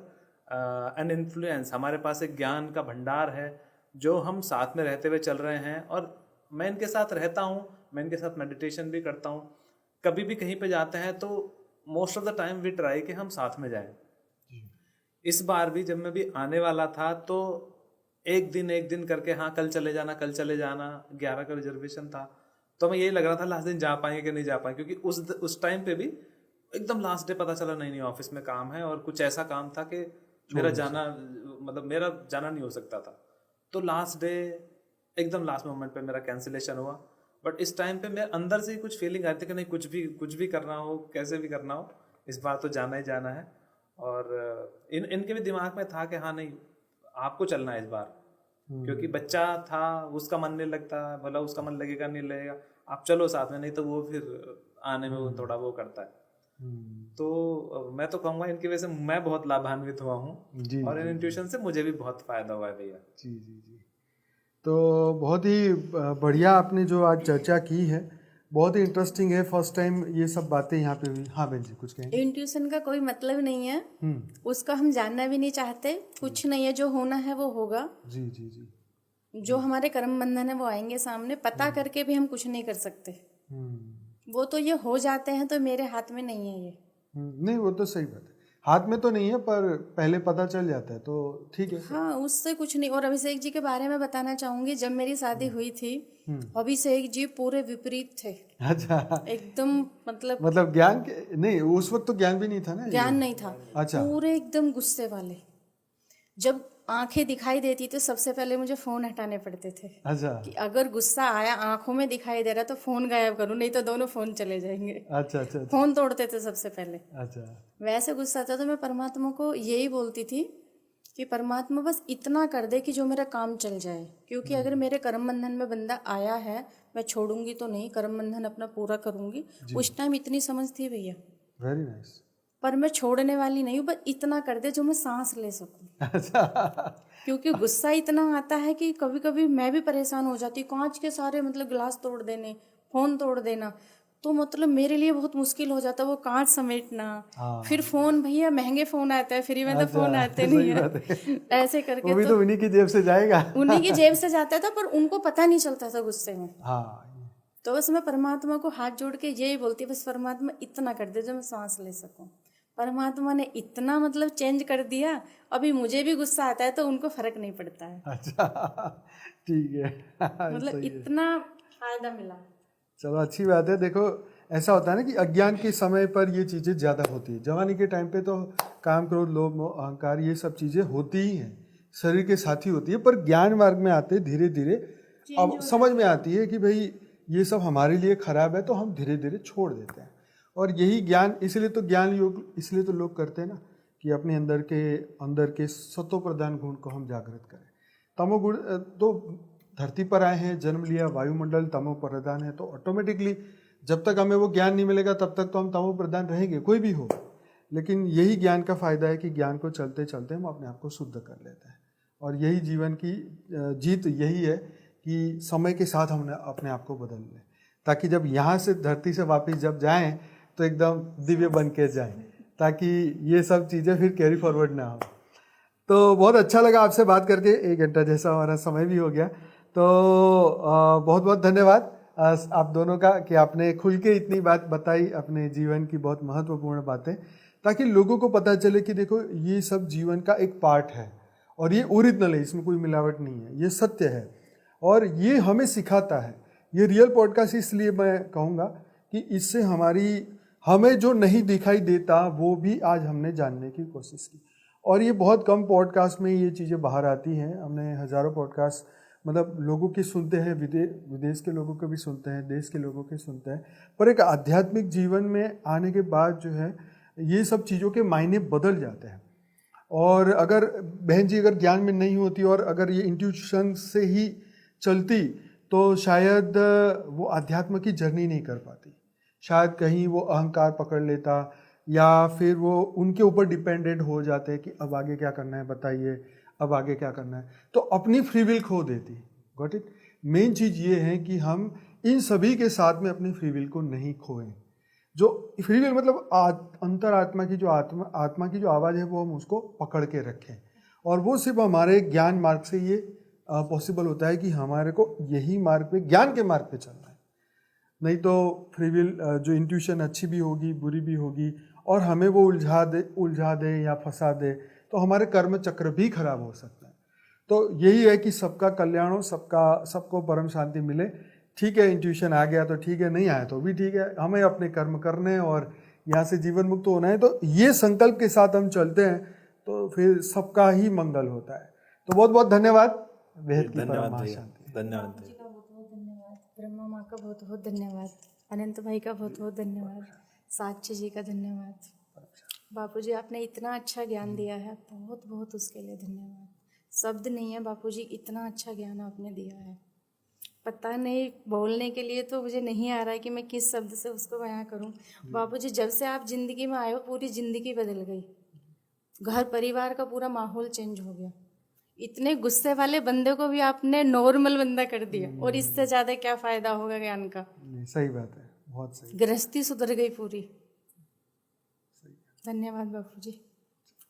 C: an influence, हमारे पास एक ज्ञान का भंडार है जो हम साथ में रहते हुए चल रहे हैं। और मैं इनके साथ रहता हूँ, मैं इनके साथ मेडिटेशन भी करता हूँ, कभी भी कहीं पे जाते हैं तो most of the time we try कि हम साथ में जाएं। इस बार भी जब मैं भी आने वाला था तो एक दिन करके, हाँ कल चले जाना 11 का रिजर्वेशन था, तो हमें यही लग रहा था लास्ट दिन जा पाएंगे कि नहीं जा पाएंगे, क्योंकि उस टाइम पे भी एकदम लास्ट डे पता चला नहीं ऑफिस में काम है, और कुछ ऐसा काम था कि मेरा जाना नहीं हो सकता था। तो लास्ट डे एकदम लास्ट मोमेंट पे मेरा कैंसिलेशन हुआ। बट इस टाइम पे मेरे अंदर से ही कुछ फीलिंग आती थी कि नहीं, कुछ भी करना हो, कैसे भी करना हो, इस बार तो जाना ही जाना है। और इनके भी दिमाग में था कि हाँ नहीं आपको चलना है इस बार, क्योंकि बच्चा था, उसका मन नहीं लगता, भला उसका मन लगेगा नहीं लगेगा, आप चलो साथ में, नहीं तो वो फिर आने में वो थोड़ा वो करता है। तो मैं तो कहूँगा इनकी वजह से मैं बहुत लाभान्वित हुआ हूँ, और इन इंट्यूशन से मुझे भी बहुत फायदा हुआ है भैया।
B: जी जी जी। तो बहुत ही बढ़िया आपने जो आज चर्चा की है, बहुत ही इंटरेस्टिंग है। फर्स्ट टाइम ये सब बातें यहाँ पे हुई। हाँ बहन जी कुछ कहेंगे?
A: इंट्यूशन का कोई मतलब नहीं है, उसका हम जानना भी नहीं चाहते, कुछ नहीं है, जो होना है वो होगा।
B: जी जी जी।
A: जो हमारे कर्म बंधन है वो आएंगे सामने, पता करके भी हम कुछ नहीं कर सकते। वो तो ये हो जाते हैं, तो मेरे हाथ में नहीं है ये।
B: नहीं वो तो सही बात है, हाथ में तो नहीं है, पर पहले पता चल जाता है तो ठीक है।
A: हाँ उससे कुछ नहीं। और अभिषेक जी के बारे में बताना चाहूंगी, जब मेरी शादी हुई थी अभिषेक जी पूरे विपरीत थे।
B: अच्छा,
A: एकदम मतलब
B: ज्ञान के नहीं, उस वक्त तो ज्ञान भी नहीं था ना,
A: ज्ञान नहीं था।
B: अच्छा।
A: पूरे एकदम गुस्से वाले। जब आंखें दिखाई देती तो सबसे पहले मुझे फोन हटाने पड़ते थे।
B: अच्छा
A: कि अगर गुस्सा आया आंखों में दिखाई दे रहा तो फोन गायब करूं, नहीं तो दोनों फोन चले जाएंगे।
B: अच्छा अच्छा।
A: फोन तोड़ते थे सबसे पहले।
B: अच्छा
A: वैसे गुस्सा था तो मैं परमात्मा को यही बोलती थी कि परमात्मा बस इतना कर दे कि जो मेरा काम चल जाए, क्योंकि अगर मेरे कर्म बंधन में बंदा आया है मैं छोड़ूंगी तो नहीं, कर्म बंधन अपना पूरा करूंगी। उस टाइम इतनी समझ थी भैया,
B: वेरी नाइस।
A: पर मैं छोड़ने वाली नहीं हूँ, बस इतना कर दे जो मैं सांस ले सकूं।
B: अच्छा
A: क्योंकि गुस्सा इतना आता है कि कभी कभी मैं भी परेशान हो जाती। कांच के सारे मतलब गिलास तोड़ देने, फोन तोड़ देना, तो मतलब मेरे लिए बहुत मुश्किल हो जाता है वो कांच समेटना। फिर फोन, भैया महंगे फोन आते हैं, फ्री में तो फोन आते नहीं है। ऐसे करके
B: वो भी तो उन्हीं की जेब से जाएगा।
A: उन्हीं की जेब से जाता था, पर उनको पता नहीं चलता था गुस्से में।
B: हाँ
A: तो बस मैं परमात्मा को हाथ जोड़ के यही बोलती, बस परमात्मा इतना कर दे जो मैं सांस ले सकूं। परमात्मा ने इतना मतलब चेंज कर दिया, अभी मुझे भी गुस्सा आता है तो उनको फर्क नहीं पड़ता है।
B: अच्छा ठीक है
A: मतलब इतना फायदा मिला।
B: चलो अच्छी बात है। देखो ऐसा होता है ना कि अज्ञान के समय पर ये चीज़ें ज़्यादा होती है, जवानी के टाइम पे तो काम क्रोध लोभ मोह अहंकार ये सब चीज़ें होती ही हैं, शरीर के साथ ही होती है, पर ज्ञान मार्ग में आते धीरे धीरे अब समझ में आती है कि भाई ये सब हमारे लिए खराब है, तो हम धीरे धीरे छोड़ देते हैं। और यही ज्ञान, इसलिए तो ज्ञान योग इसलिए तो लोग करते हैं ना, कि अपने अंदर के सत्व प्रधान गुण को हम जागृत करें। तमोगुण तो धरती पर आए हैं, जन्म लिया, वायुमंडल तमो प्रधान है, तो ऑटोमेटिकली जब तक हमें वो ज्ञान नहीं मिलेगा तब तक तो हम तमो प्रधान रहेंगे, कोई भी हो। लेकिन यही ज्ञान का फायदा है कि ज्ञान को चलते चलते हम अपने आप को शुद्ध कर लेते हैं। और यही जीवन की जीत यही है कि समय के साथ हम अपने आप को बदल लें, ताकि जब यहाँ से धरती से वापस जब जाएं तो एकदम दिव्य बन के जाएं, ताकि ये सब चीज़ें फिर कैरी फॉरवर्ड ना हो। तो बहुत अच्छा लगा आपसे बात करके, 1 घंटा जैसा हमारा समय भी हो गया। तो बहुत बहुत धन्यवाद आप दोनों का कि आपने खुल के इतनी बात बताई, अपने जीवन की बहुत महत्वपूर्ण बातें, ताकि लोगों को पता चले कि देखो ये सब जीवन का एक पार्ट है और ये ओरिजिनल है, इसमें कोई मिलावट नहीं है, ये सत्य है और ये हमें सिखाता है। ये रियल पॉडकास्ट इसलिए मैं कहूँगा कि इससे हमें जो नहीं दिखाई देता वो भी आज हमने जानने की कोशिश की। और ये बहुत कम पॉडकास्ट में ये चीज़ें बाहर आती हैं। हमने हज़ारों पॉडकास्ट मतलब लोगों की सुनते हैं, विदेश के लोगों के भी सुनते हैं, देश के लोगों के सुनते हैं, पर एक आध्यात्मिक जीवन में आने के बाद जो है ये सब चीज़ों के मायने बदल जाते हैं। और अगर बहन जी अगर ज्ञान में नहीं होती और अगर ये इंट्यूशन से ही चलती तो शायद वो अध्यात्म की जर्नी नहीं कर पाती, शायद कहीं वो अहंकार पकड़ लेता या फिर वो उनके ऊपर डिपेंडेंट हो जाते कि अब आगे क्या करना है बताइए, अब आगे क्या करना है, तो अपनी फ्री विल खो देती। Got it. मेन चीज़ ये है कि हम इन सभी के साथ में अपनी फ्री विल को नहीं खोएं। जो फ्री विल मतलब अंतरात्मा की जो आत्मा की जो आवाज़ है वो हम उसको पकड़ के रखें, और वो सिर्फ हमारे ज्ञान मार्ग से ये पॉसिबल होता है कि हमारे को यही मार्ग पे, ज्ञान के मार्ग पे चलना है। नहीं तो फ्री विल जो इंट्यूशन अच्छी भी होगी बुरी भी होगी और हमें वो उलझा दे या फंसा दे तो हमारे कर्म चक्र भी खराब हो सकता है। तो यही है कि सबका कल्याण हो, सबको परम शांति मिले। ठीक है, इंट्यूशन आ गया तो ठीक है, नहीं आया तो भी ठीक है, हमें अपने कर्म करने और यहाँ से जीवन मुक्त होना है। तो ये संकल्प के साथ हम चलते हैं तो फिर सबका ही मंगल होता है। तो बहुत बहुत धन्यवाद। बेहद की परम शांति।
C: धन्यवाद
A: बापू जी का बहुत बहुत धन्यवाद, ब्रह्मा माँ का बहुत बहुत धन्यवाद, अनंत भाई का बहुत बहुत धन्यवाद, साक्षी जी का धन्यवाद। बापू जी आपने इतना अच्छा ज्ञान दिया है, बहुत बहुत उसके लिए धन्यवाद। शब्द नहीं है बापू जी, इतना अच्छा ज्ञान आपने दिया है, पता नहीं बोलने के लिए तो मुझे नहीं आ रहा है कि मैं किस शब्द से उसको बयां करूं। बापू जी जब से आप जिंदगी में आए हो पूरी जिंदगी बदल गई, घर परिवार का पूरा माहौल चेंज हो गया। इतने गुस्से वाले बंदे को भी आपने नॉर्मल बंदा कर दिया, और इससे ज्यादा क्या फायदा होगा ज्ञान का।
B: सही बात है, बहुत सही।
A: गृहस्थी सुधर गई पूरी। धन्यवाद बापू जी,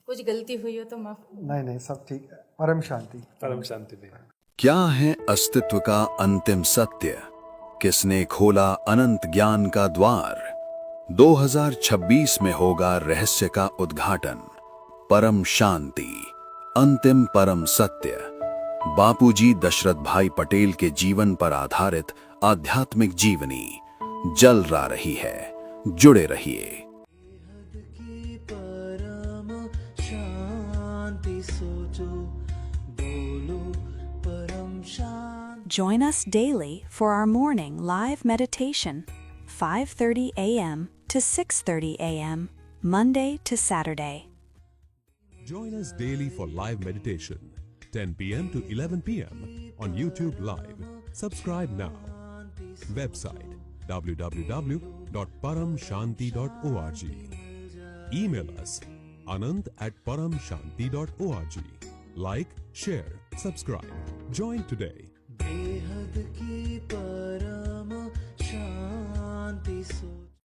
A: कुछ गलती हुई हो तो माफ।
B: नहीं सब ठीक है। परम शांति।
C: परम शांति दे।
D: क्या है अस्तित्व का अंतिम सत्य? किसने खोला अनंत ज्ञान का द्वार? 2026 में होगा रहस्य का उद्घाटन। परम शांति, अंतिम परम सत्य। बापूजी दशरथ भाई पटेल के जीवन पर आधारित आध्यात्मिक जीवनी जल रा रही है। जुड़े रहिए।
E: Join us daily for our morning live meditation, 5:30 a.m. to 6:30 a.m., Monday to Saturday.
F: Join us daily for live meditation, 10 p.m. to 11 p.m. on YouTube Live. Subscribe now. Website www.paramshanti.org. Email us anant@paramshanti.org. Like, share, subscribe. Join today.
G: बेहद की परम शांति सो